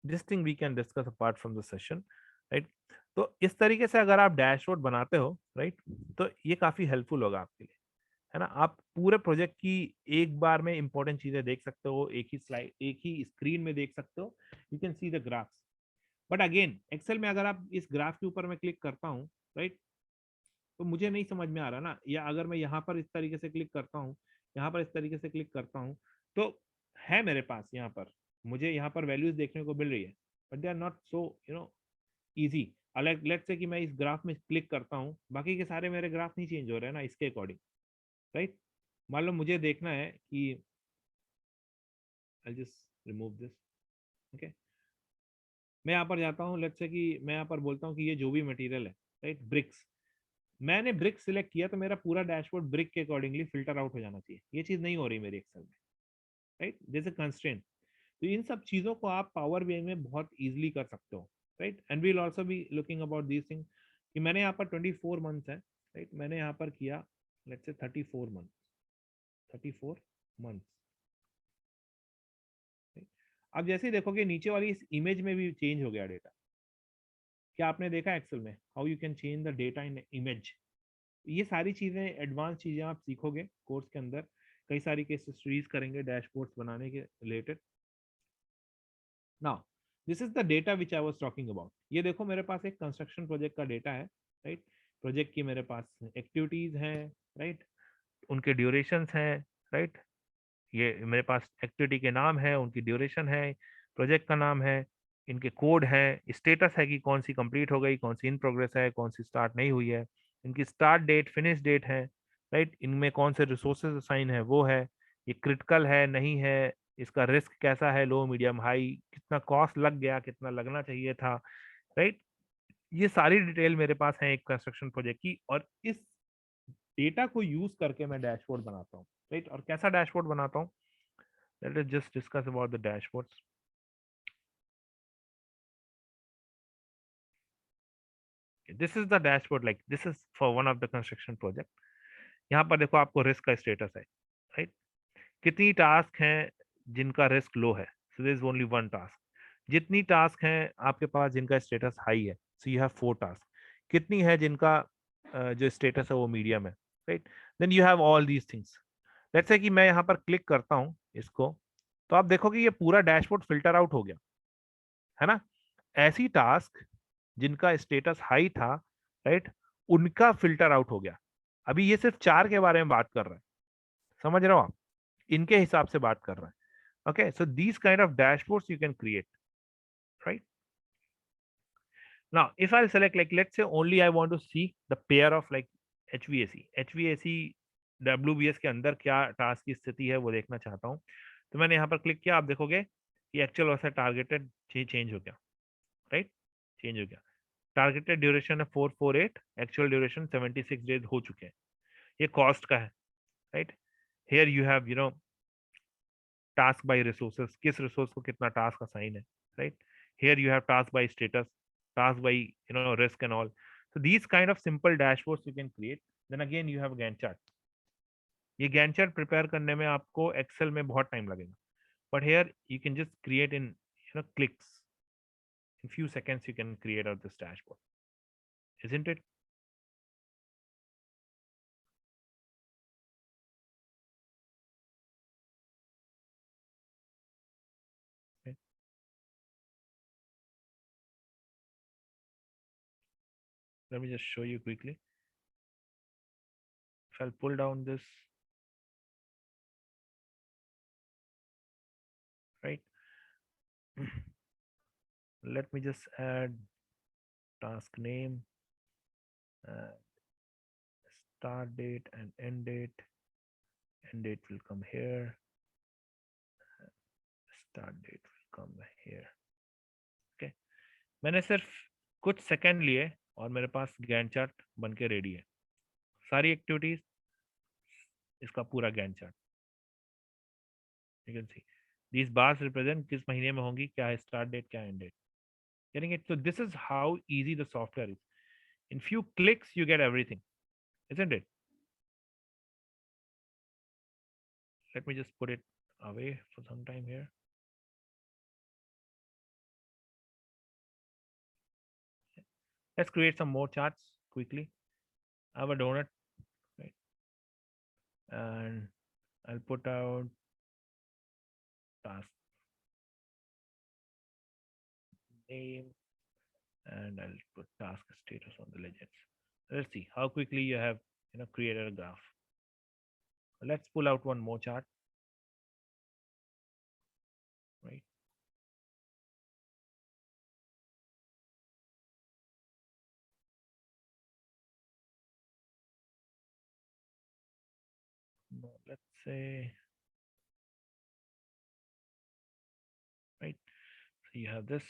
This thing we can discuss apart from the session, right? तो इस तरीके से अगर आप डैशबोर्ड बनाते हो, राइट, तो ये काफी हेल्पफुल होगा आपके लिए, है ना। आप पूरे प्रोजेक्ट की एक बार में इंपॉर्टेंट चीजें देख सकते हो, एक ही स्लाइड, एक ही स्क्रीन में देख सकते हो। You can see the graphs. But again Excel में अगर आप इस ग्राफ के ऊपर मैं क्लिक करता हूँ, राइट, तो मुझे नहीं समझ में आ रहा ना, या अगर मैं यहाँ पर इस तरीके से क्लिक करता हूँ, यहाँ पर इस तरीके से क्लिक करता हूँ, तो है मेरे पास यहाँ पर, मुझे यहाँ पर वैल्यूज देखने को मिल रही है, but they are not so easy. अलग लेट्स से कि मैं इस ग्राफ में क्लिक करता हूँ, बाकी के सारे मेरे ग्राफ नहीं चेंज हो रहे हैं ना इसके अकॉर्डिंग, राइट। मान लो मुझे देखना है कि I just remove this, okay. मैं यहाँ पर जाता हूँ, लेट्स से कि मैं यहाँ पर बोलता हूँ कि ये जो भी मटेरियल है, राइट, ब्रिक्स, मैंने ब्रिक सिलेक्ट किया तो मेरा पूरा डैशबोर्ड ब्रिक के अकॉर्डिंगली फिल्टर आउट हो जाना चाहिए। ये चीज नहीं हो रही मेरी एक्सेल में, राइट, जैसे कंस्ट्रेंट। तो इन सब चीजों को आप पावर बीआई में बहुत इजीली कर सकते हो, right. And we will also be looking about this thing कि मैंने यहाँ पर 24 मंथ्स है, राइट, मैंने यहाँ पर किया लेट्स से 34 मंथ, 34 मंथ्स। अब जैसे ही देखोगे नीचे वाली इस इमेज में भी चेंज हो गया डेटा। क्या आपने देखा एक्सेल में how you can change the data in image? ये सारी चीजें, एडवांस चीजें आप सीखोगे कोर्स के अंदर। कई सारी केस स्टडीज करेंगे डैशबोर्ड्स बनाने के related. Now this is the data which I was talking about. ये देखो मेरे पास एक कंस्ट्रक्शन प्रोजेक्ट का डेटा है, राइट। प्रोजेक्ट की मेरे पास एक्टिविटीज हैं, राइट, उनके ड्यूरेशंस हैं, राइट। ये मेरे पास एक्टिविटी के नाम है, उनकी ड्यूरेशन है, प्रोजेक्ट का नाम है, इनके कोड है, स्टेटस है कि कौन सी कंप्लीट हो गई, कौन सी इन प्रोग्रेस है, कौन सी स्टार्ट नहीं हुई है, इनकी स्टार्ट डेट, फिनिश डेट है, राइट। इनमें कौन से रिसोर्सेज असाइन है वो है, ये क्रिटिकल है नहीं है, इसका रिस्क कैसा है, लो मीडियम हाई, कितना कॉस्ट लग गया, कितना लगना चाहिए था, राइट। ये सारी डिटेल मेरे पास है एक कंस्ट्रक्शन प्रोजेक्ट की, और इस डेटा को यूज करके मैं डैशबोर्ड बनाता हूँ, राइट। और कैसा डैशबोर्ड बनाता हूँ, let us just discuss about the dashboards. This is the dashboard, like this is for one of the construction project. यहाँ पर देखो आपको रिस्क का स्टेटस है, राइट, कितनी टास्क हैं जिनका रिस्क लो है, so there is only one task. जितनी टास्क हैं आपके पास जिनका स्टेटस हाई है, सो यू हैव 4 टास्क। कितनी है जिनका जो स्टेटस है वो मीडियम है, right. Then you have all these things. Let's say कि मैं यहाँ पर क्लिक करता हूँ इसको, तो आप देखोगे ये पूरा डैशबोर्ड फिल्टर आउट हो गया, है ना। ऐसी टास्क जिनका स्टेटस हाई था, राइट, उनका फिल्टर आउट हो गया। अभी ये सिर्फ 4 के बारे में बात कर रहे हैं, समझ रहे हो आप, इनके हिसाब से बात कर रहे हैं। Okay, so these kind of dashboards you can create, right. Now if I select like let's say only I want to see the pair of like HVAC WBS के अंदर क्या टास्क की स्थिति है वो देखना चाहता हूँ, तो मैंने यहाँ पर क्लिक किया, आप देखोगे कि एक्चुअल वर्सेस टारगेटेड चेंज हो गया, राइट, चेंज हो गया। टारगेटेड ड्यूरेशन है 448, एक्चुअल ड्यूरेशन 76 डेज हो चुके हैं। ये कॉस्ट का है, right. Here you have task by resources, किस रिसोर्स को कितना टास्क असाइन है, right. Here you have task by status, task by risk and all. so these kind of simple dashboards you can create. then again you have Gantt chart. ये Gantt chart prepare करने में आपको Excel में बहुत time लगेगा, but here you can just create in clicks, in few seconds you can create out this dashboard, isn't it? Okay. Let me just show you quickly. If I'll pull down this Let me just add task name, uh, start date and end date. End date will come here. Start date will come here. Okay. मैंने सिर्फ कुछ second लिए और मेरे पास Gantt chart बन के ready है. सारी एक्टिविटीज, इसका पूरा Gantt chart. You can see these bars represent किस महीने में होंगी, क्या है स्टार्ट डेट, क्या end date. Getting it? So this is how easy the software is. In few clicks you get everything, isn't it? Let me just put it away for some time here. Let's create some more charts quickly. I have a donut, right? And I'll put out task name and I'll put task status on the legends. Let's see how quickly you have created a graph. Let's pull out one more chart, right? No, let's say, right? So you have this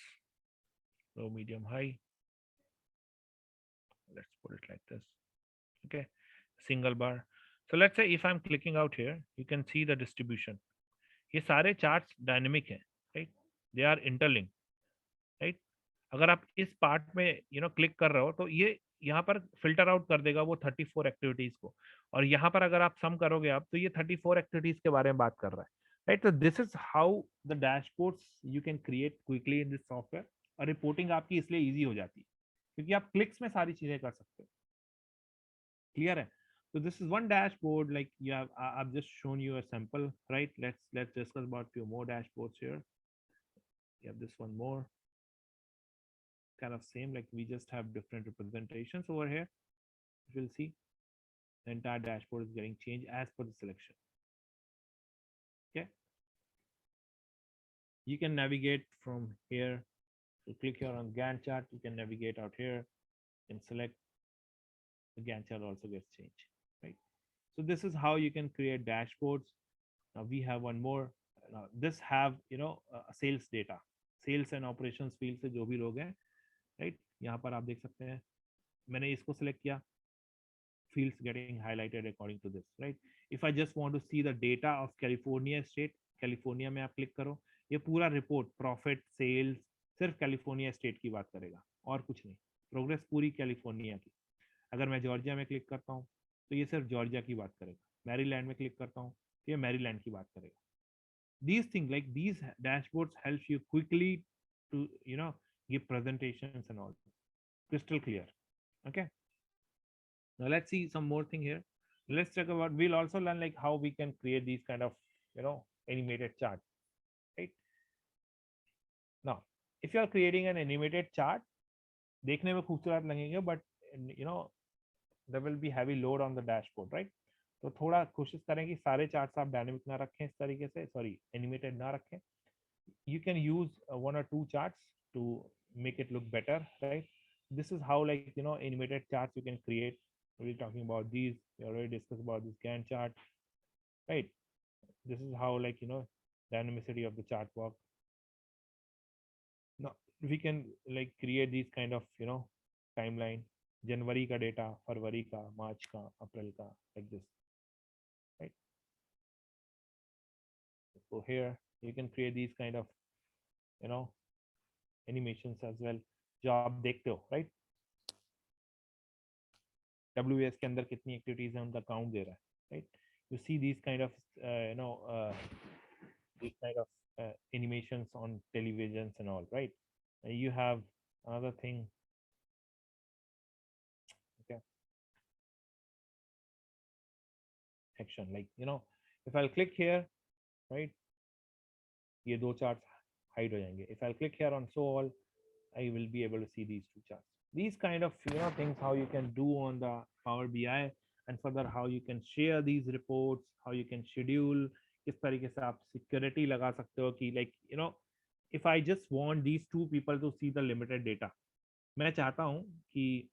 low, medium, high. Let's put it like this. Okay, single bar. So let's say if I'm clicking out here, you can see the distribution. ये सारे charts dynamic हैं, right? They are interlinked, right? अगर आप इस part में click कर रहे हो तो ये यहाँ पर फिल्टर आउट कर देगा वो 34 एक्टिविटीज को, और यहाँ पर अगर आप सम करोगे आप तो ये 34 एक्टिविटीज के बारे में बात कर रहा है, राइट? तो this is how the dashboards you can create quickly in this software. और रिपोर्टिंग आपकी इसलिए इजी हो जाती है क्योंकि आप क्लिक्स में सारी चीजें कर सकते हो. क्लियर है? So this is one dashboard, like you have. I've just shown you a sample, right? Let's discuss about few more dashboards here. You have this one more, kind of same, like we just have different representations over here. You will see the entire dashboard is getting changed as per the selection. Okay, you can navigate from here. So click here on Gantt chart, you can navigate out here and select. The Gantt chart also gets changed, right? So this is how you can create dashboards. Now we have one more. Now this have sales data, sales and operations field से जो भी लोग हैं, right? यहाँ पर आप देख सकते हैं मैंने इसको select किया, fields getting highlighted according to this, right? If I just want to see the data of California state, California में आप click करो, ये पूरा रिपोर्ट प्रॉफिट सेल्स सिर्फ कैलिफोर्निया स्टेट की बात करेगा और कुछ नहीं. प्रोग्रेस पूरी कैलिफोर्निया की. अगर मैं जॉर्जिया में क्लिक करता हूँ तो ये सिर्फ जॉर्जिया की बात करेगा. मैरीलैंड में क्लिक करता हूँ तो ये मैरीलैंड की बात करेगा. These things, like these dashboards helps you quickly to give presentations and all, crystal clear. Okay, now let's see some more thing here. Let's talk about, we'll also learn like how we can create these kind of animated chart, right? Now if you are creating an animated chart, देखने में खूबसूरत लगेंगे, but there will be heavy load on the dashboard, right? तो थोड़ा कोशिश करें कि सारे चार्ट्स आप डायनेमिक ना रखें, इस तरीके से, सॉरी एनिमेटेड ना रखें. You can use one or two charts to make it look better, right? This is how, like, animated charts you can create. We're talking about these. We already discussed about this Gantt chart, right? This is how, like, dynamicity of the chart work. Now we can like create these kind of timeline, जनवरी का data, फरवरी का, मार्च का, अप्रैल का, like this, right? So here you can create these kind of animations as well, जो आप देखते हो, right? WS के अंदर कितनी एक्टिविटीज है उनका काउंट दे रहा है, right? You see these kind of these kind of animations on televisions and all, right? You have another thing, okay, action, like if I'll click here, right, ये दो charts hide हो जाएंगे. If I'll click here on show all, I will be able to see these two charts. These kind of things how you can do on the Power BI, and further how you can share these reports, how you can schedule, किस तरीके से आप security लगा सकते हो कि like if I just want these two people to see the limited data, मैं चाहता हूँ कि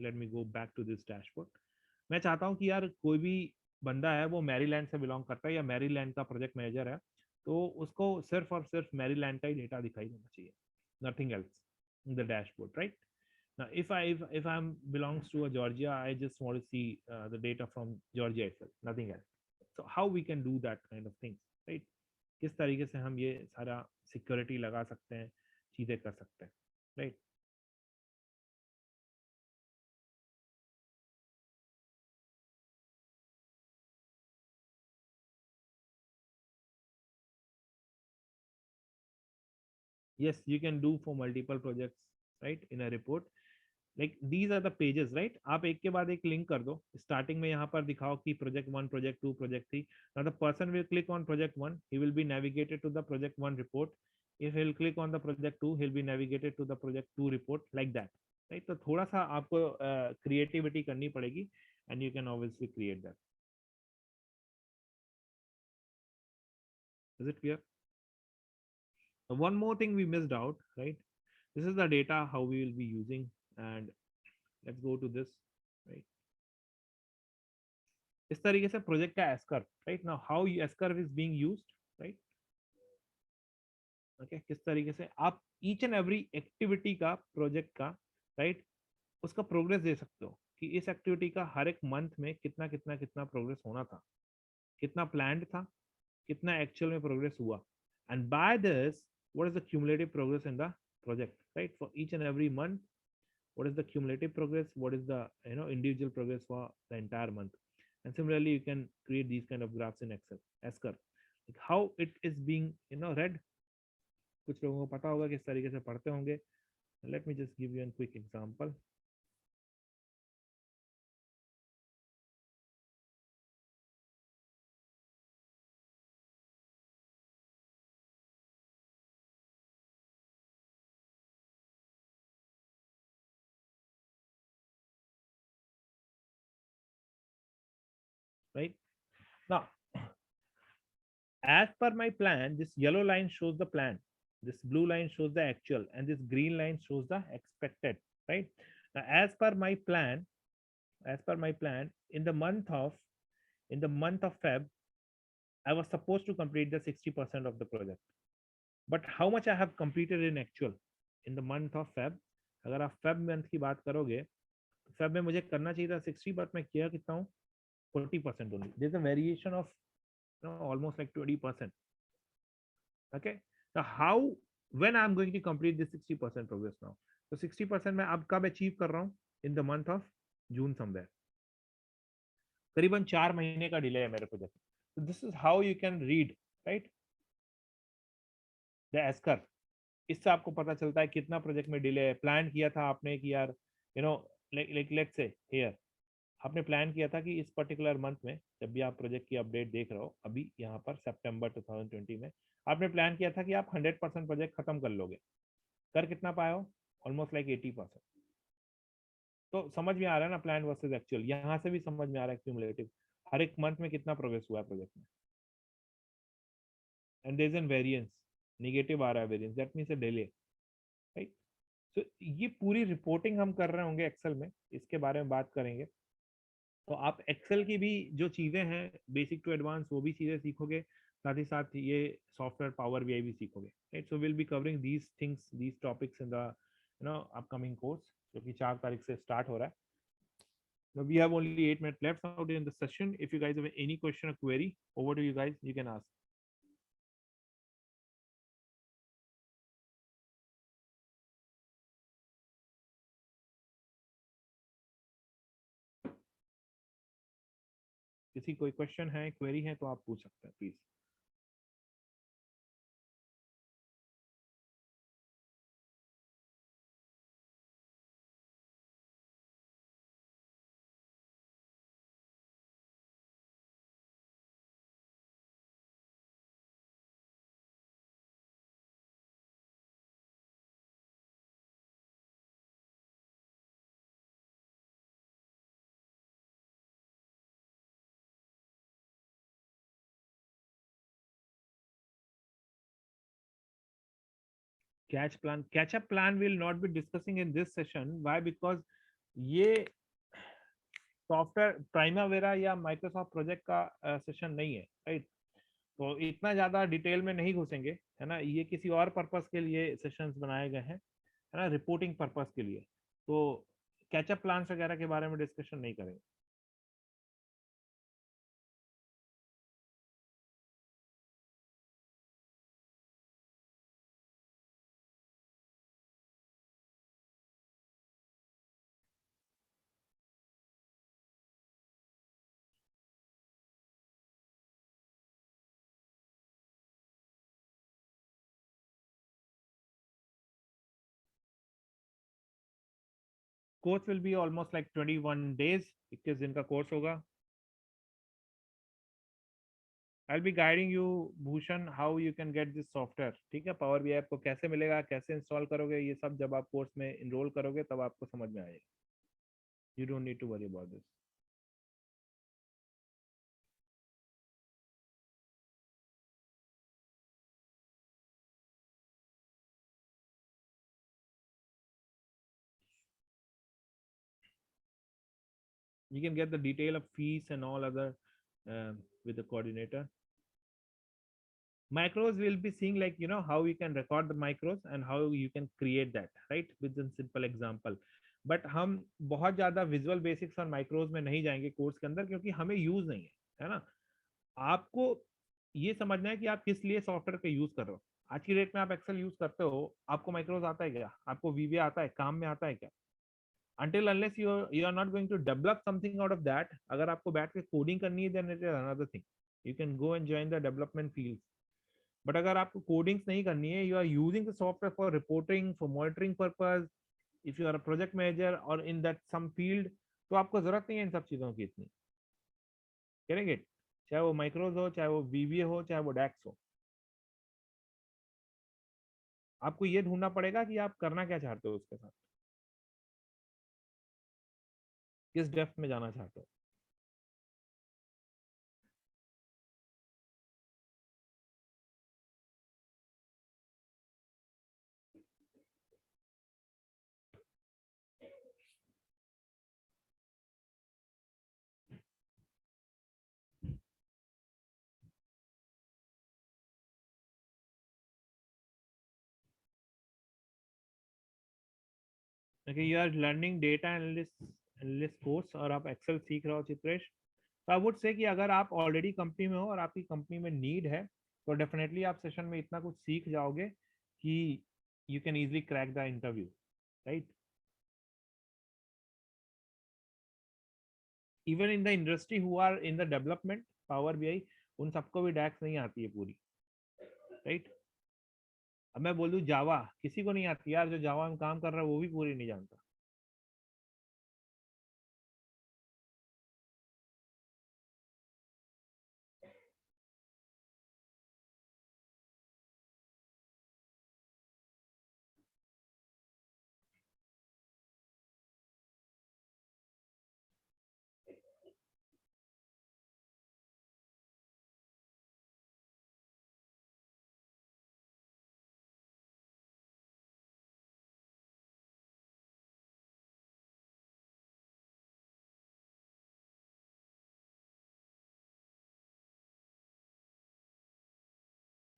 let me go back to this dashboard. मैं चाहता हूँ कि यार कोई भी बंदा है वो मैरीलैंड से बिलोंग करता है या मैरीलैंड का प्रोजेक्ट मैनेजर है, तो उसको सिर्फ और सिर्फ मैरीलैंड का ही डेटा दिखाई देना चाहिए, nothing else in the dashboard, right? Now, if I'm belongs to a Georgia, I just want to see the data from Georgia itself, nothing else. So how we can do that kind of things, right? किस तरीके से हम ये सारा security लगा सकते हैं, चीजें कर सकते हैं, right? Yes, you can do for multiple projects, right? In a report, like these are the pages, right? आप एक के बाद एक लिंक कर दो, स्टार्टिंग में यहाँ पर दिखाओ कि project 1, project 2, project 3. Now the person will click on project 1, he will be navigated to the project 1 report. If he'll click on the project 2, he'll be navigated to the project 2 report, like that, right? तो थोड़ा सा आपको creativity करनी पड़ेगी, and you can obviously create that. Is it clear? One more thing we missed out, right? This is the data how we will be using, and let's go to this, right? इस तरीके से project का S curve, right? Now how S curve is being used, right? Okay, किस तरीके से आप each and every activity का project का, राइट, उसका प्रोग्रेस दे सकते हो कि इस एक्टिविटी का हर एक मंथ में कितना कितना कितना प्रोग्रेस होना था, कितना प्लान्ड था, कितना एक्चुअल में प्रोग्रेस हुआ, and by this what is the cumulative progress in the project, right? For each and every month, what is the cumulative progress, what is the individual progress for the entire month. And similarly you can create these kind of graphs in excel as curve, like how it is being read. कुछ लोगों को पता होगा किस तरीके से पढ़ते होंगे. Let me just give you a quick example. Right now, as per my plan, this yellow line shows the plan, this blue line shows the actual, and this green line shows the expected, right? Now as per my plan, in the month of Feb, I was supposed to complete the 60% of the project. But how much I have completed in actual in the month of Feb? अगर आप Feb month की बात करोगे, तो Feb में मुझे करना चाहिए था 60, but मैं किया कितना हूँ? 40% only. There's a variation of almost like 20%. Okay. Now how, when I'm going to complete this 60% progress now? So 60% मैं अब कब achieve कर रहा हूँ? In the month of June somewhere. करीबन 4 महीने का डिले है मेरे project. So this is how you can read, right? The S curve. इससे आपको पता चलता है कितना प्रोजेक्ट में डिले है. प्लान किया था आपने कि यार लाइक लेट्स से हियर आपने प्लान किया था कि इस पर्टिकुलर मंथ में, जब भी आप प्रोजेक्ट की अपडेट देख रहे हो अभी यहाँ पर सितंबर 2020 में, आपने प्लान किया था कि आप 100% प्रोजेक्ट खत्म कर लोगे. कर कितना पाए हो? Almost like 80%. तो समझ में आ रहा है ना प्लान वर्सेस एक्चुअल. यहाँ से भी समझ में आ रहा है क्यूमुलेटिव हर एक मंथ में कितना प्रोग्रेस हुआ है प्रोजेक्ट में. And there is an variance, negative आ रहा है variance, that means a delay, right? तो ये पूरी रिपोर्टिंग हम कर रहे होंगे एक्सेल में, इसके बारे में बात करेंगे. तो आप एक्सेल की भी जो चीजें हैं बेसिक टू एडवांस वो भी चीजें सीखोगे, साथ ही साथ ये सॉफ्टवेयर पावर बीआई भी सीखोगे, right? So will be covering these things, these topics in the upcoming course, जो कि 4 तारीख से स्टार्ट हो रहा है. Now we have only 8 minutes left out in the session. If you guys have any question or query, over to you guys, you can ask. किसी कोई question है, क्वेरी है तो आप पूछ सकते हैं please. Catch up plan will not be discussing in this session. Why? Because ये सॉफ्टवेयर प्राइमावेरा या माइक्रोसॉफ्ट प्रोजेक्ट का सेशन नहीं है, राइट? तो इतना ज्यादा डिटेल में नहीं घुसेंगे, है ना? ये किसी और पर्पस के लिए सेशंस बनाए गए हैं, है ना, रिपोर्टिंग पर्पस के लिए। तो कैचअप प्लान्स वगैरह के बारे में डिस्कशन नहीं करेंगे। Course will be almost like 21 days, 21 दिन का कोर्स होगा। I will be guiding you Bhushan how you can get this software, ठीक है? पावर बीआई आपको कैसे मिलेगा, कैसे इंस्टॉल करोगे, ये सब जब आप कोर्स में इनरोल करोगे तब आपको समझ में आएगा। You don't need to worry about this. You can get the detail of fees and all other with the coordinator. Micros will be seeing, like, you know, how you can record the micros and how you can create that, right, with a simple example. But हम बहुत ज्यादा visual basics और माइक्रोज में नहीं जाएंगे course के अंदर, क्योंकि हमें यूज नहीं है ना? आपको ये समझना है कि आप किस लिए सॉफ्टवेयर का यूज कर रहे हो। आज की डेट में आप एक्सेल यूज करते हो, आपको माइक्रोज आता है क्या? आपको वीबीए आता है? काम में आता है क्या? until unless you are not going to develop something out of that, अगर आपको बैठ के कोडिंग करनी है, then it is another thing, you can go and join the development fields. But अगर आपको कोडिंग्स नहीं करनी है, you are using the software for reporting, for monitoring purpose, if you are a project manager or in that some field, तो आपको जरूरत नहीं है इन सब चीजों की इतनी। करेंगे, चाहे वो माइक्रोज हो, चाहे वो वीवीए हो, चाहे वो डैक्स हो, आपको ये ढूंढना पड़ेगा कि आप करना क्या चाहते हो उसके साथ, किस डेप्थ में जाना चाहते हो। Okay, you are learning data analyst course और आप एक्सेल सीख रहे हो चित्रेश, तो आई वुड से कि अगर आप ऑलरेडी कंपनी में हो और आपकी कंपनी में नीड है, तो डेफिनेटली आप सेशन में इतना कुछ सीख जाओगे कि you can easily crack the interview, right? Even in the industry who are in the development power BI, उन सबको भी डैक्स नहीं आती है पूरी, राइट? अब मैं बोलूँ जावा, किसी को नहीं आती यार, जो जावा में काम कर रहा है वो भी पूरी नहीं जानता।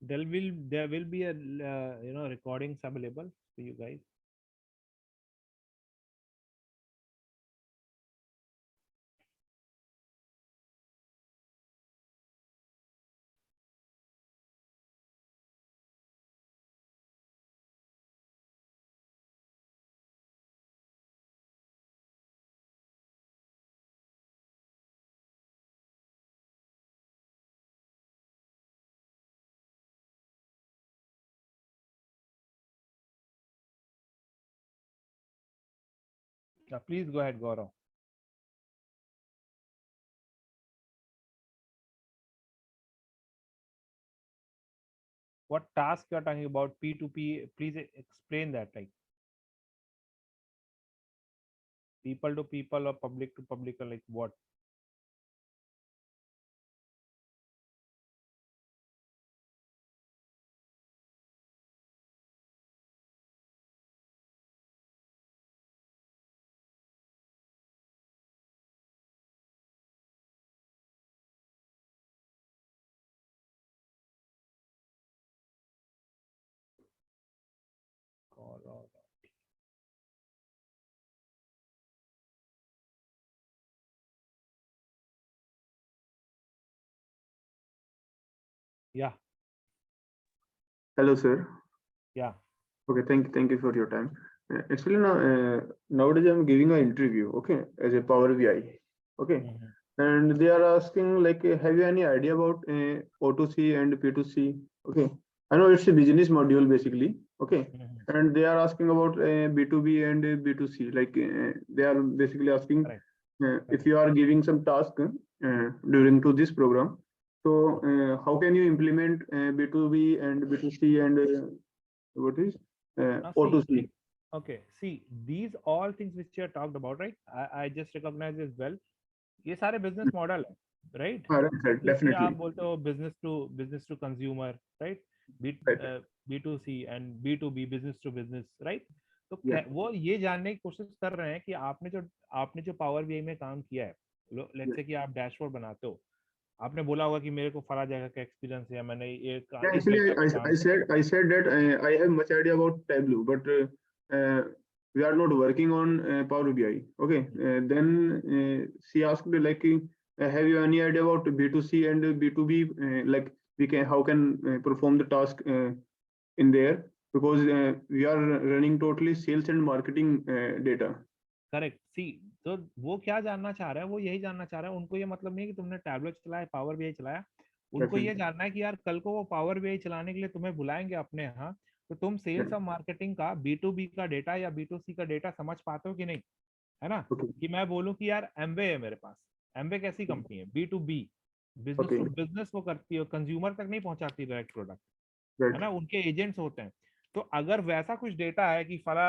There will be a recordings available for you guys. Please go ahead, Gaurav. What task you are talking about? P2P, please explain that, like people to people or public to public, or like what? Yeah. Hello, sir. Yeah. Okay, thank you for your time. Actually, now nowadays I'm giving an interview, okay, as a Power BI, okay, Mhm. and they are asking like, have you any idea about O2C and P2C? Okay, I know it's a business module basically, okay, Mhm. and they are asking about B2B and B2C. Like they are basically asking Correct. if Correct. you are giving some task during to this program. So how can you implement B2B and B2C and what is Now see, O2C? okay, see, these all things which you have talked about, right? I just recognize as well. ये सारे business model है, right? Right, B2C आप definitely. बोलते हो business to consumer, right? B Right. B2C and B2B business to business, right? तो Yeah. वो ये जानने की कोशिश कर रहे हैं कि आपने जो पावर बीआई में काम किया है, लेट्स Yeah. से कि आप डैशबोर्ड बनाते हो, आपने बोला होगा कि मेरे को फला जगह का एक्सपीरियंस है, मैंने Yeah, इस actually, जगह पे काम किया। I said that I have much idea about Tableau, but we are not working on Power BI. Okay, then she asked like, have you any idea about B2C and B2B? Like we can how can perform the task in there because we are running totally sales and marketing data. Correct see, तो वो क्या जानना चाह रहा है, वो यही जानना चाह रहा है, उनको ये मतलब नहीं है कि तुमने टैबलेट चलाया, पावर बीआई चलाया, उनको ये Definitely. जानना है कि यार कल को वो पावर बीआई चलाने के लिए तुम्हें बुलाएंगे अपने यहाँ, तो तुम Yeah. सेल्स और मार्केटिंग का बी का डेटा या बी का डेटा समझ पाते हो कि नहीं, है ना? Okay. कि मैं बोलूं कि यार एमवे है मेरे पास, एमवे कैसी कंपनी है, B business Okay. To business वो करती है, कंज्यूमर तक नहीं पहुंचाती डायरेक्ट प्रोडक्ट, है Right. ना, उनके एजेंट्स होते हैं। तो अगर वैसा कुछ डेटा है कि फला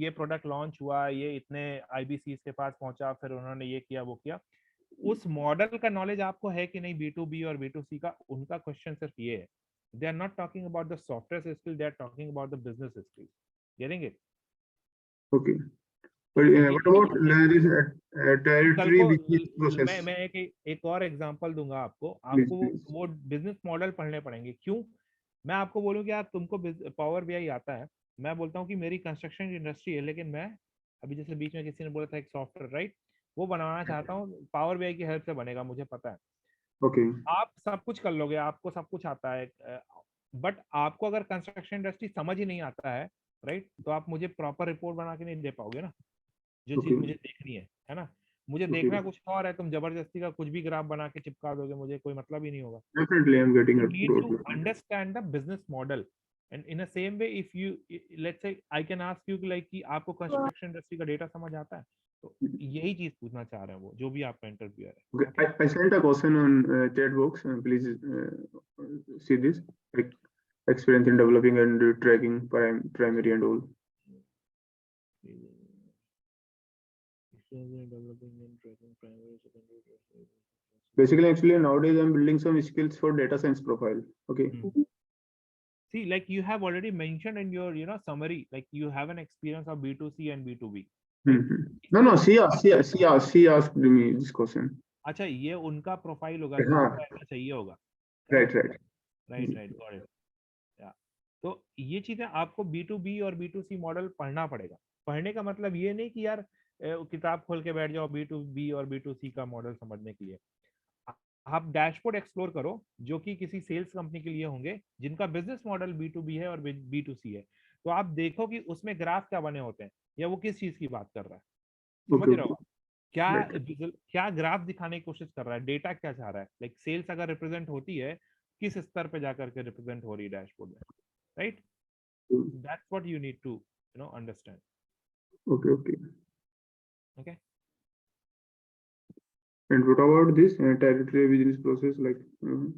ये प्रोडक्ट लॉन्च हुआ, ये इतने आईबीसी के पास पहुंचा, फिर उन्होंने ये किया वो किया, उस मॉडल का नॉलेज आपको है कि नहीं, बी और बी का, उनका क्वेश्चन सिर्फ ये है। They are not talking about the software skill, they are talking about the business skill. Getting it? Okay. तो But ये what चीज about this कल territory को business process? मैं एक और एग्जांपल दूंगा आपको, Please, आपको please. वो बिजनेस मॉडल पढ़ने पड़ेंगे। क्यों? मैं आपको बोलूं कि यार तुमको पावर बीआई आता है, मैं बोलता हूँ कि मेरी कंस्ट्रक्शन इंडस्ट्री है, लेकिन मैं अभी जैसे बीच में किसी ने बोला था एक सॉफ्टवेयर, राइट, वो बनाना चाहता हूँ, पावर बीआई की हेल्प से बनेगा, मुझे पता है। Okay. आप सब कुछ कर लोगे, आपको सब कुछ आता है, बट आपको अगर कंस्ट्रक्शन इंडस्ट्री समझ ही नहीं आता है, राइट, तो आप मुझे प्रॉपर रिपोर्ट बना के नहीं दे पाओगे ना, जो चीज Okay. मुझे देखनी है ना? मुझे Okay. देखना कुछ और है, तुम जबरदस्ती का कुछ भी ग्राफ बना के चिपका दोगे, मुझे कोई मतलब ही नहीं होगा। Definitely, I'm getting You it. need to understand the business model, and in the same way, if you, let's say I can ask you like कि आपको कंस्ट्रक्शन इंडस्ट्री का डेटा समझ आता है, तो यही चीज पूछना चाह रहे हैं वो, जो भी आपका इंटरव्यूअर है। Okay. Okay? I sent a question on chat box. Please see this. Like experience in developing and tracking primary and all. Basically, actually, nowadays I'm building some skills for data science profile. Okay. See, like you have already mentioned in your, summary, like you have an experience of B2C and B2B, right? No, no. She asked me this question. अच्छा, ये उनका profile होगा कि हाँ. उनको ऐसा चाहिए होगा। Right, right. Right got it. या तो ये चीजें आपको B2B और B2C मॉडल पढ़ना पड़ेगा। पढ़ने का मतलब ये नहीं कि यार किताब खोल के बैठ जाओ B2B और B2C का मॉडल समझने के लिए। आप डैशबोर्ड एक्सप्लोर करो जो कि किसी सेल्स कंपनी के लिए होंगे, जिनका बिजनेस मॉडल B2B है और B2C है, तो आप देखो कि उसमें ग्राफ क्या बने होते हैं, या वो किस चीज की बात कर रहा है, समझ Okay, रहे हो okay. आप? क्या Right. क्या ग्राफ दिखाने की कोशिश कर रहा है, डेटा क्या चाह रहा है, लाइक सेल्स अगर रिप्रेजेंट होती है, किस स्तर पे जाकर के रिप्रेजेंट हो रही है डैशबोर्ड में, right? That's what you need to understand. Okay, okay. Okay, And what about this territory business process? Like,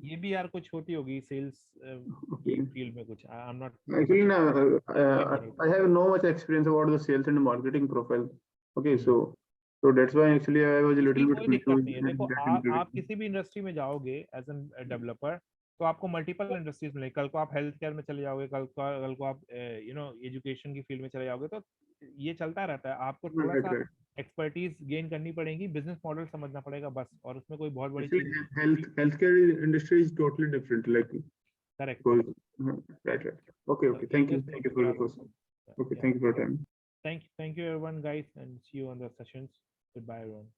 ये भी यार कुछ होती होगी सेल्स okay. फील्ड में कुछ, I am not Actually, no, model I have no much experience about the sales and marketing profile. Okay, hmm. so that's why actually I was a उसकी little bit कोई दिक्कत confused नहीं है। and देखो that आप included. किसी भी industry में जाओगे एज एन डेवलपर, तो आपको मल्टीपल इंडस्ट्रीज मिलेगी। कल को आप हेल्थ केयर में चले जाओगे, कल को आप एजुकेशन की फील्ड में चले जाओगे, तो ये चलता रहता है। आपको थोड़ा Right, सा right. एक्सपर्टीज गेन करनी पड़ेगी, बिजनेस मॉडल समझना पड़ेगा बस, और उसमें कोई बहुत बड़ी Actually, चीज। healthcare industry is totally different. Like, correct because, correct. right, right. Okay, okay. Thank you for your question. Okay, thank you for your time. Thank you everyone guys, and see you on the sessions. Goodbye everyone.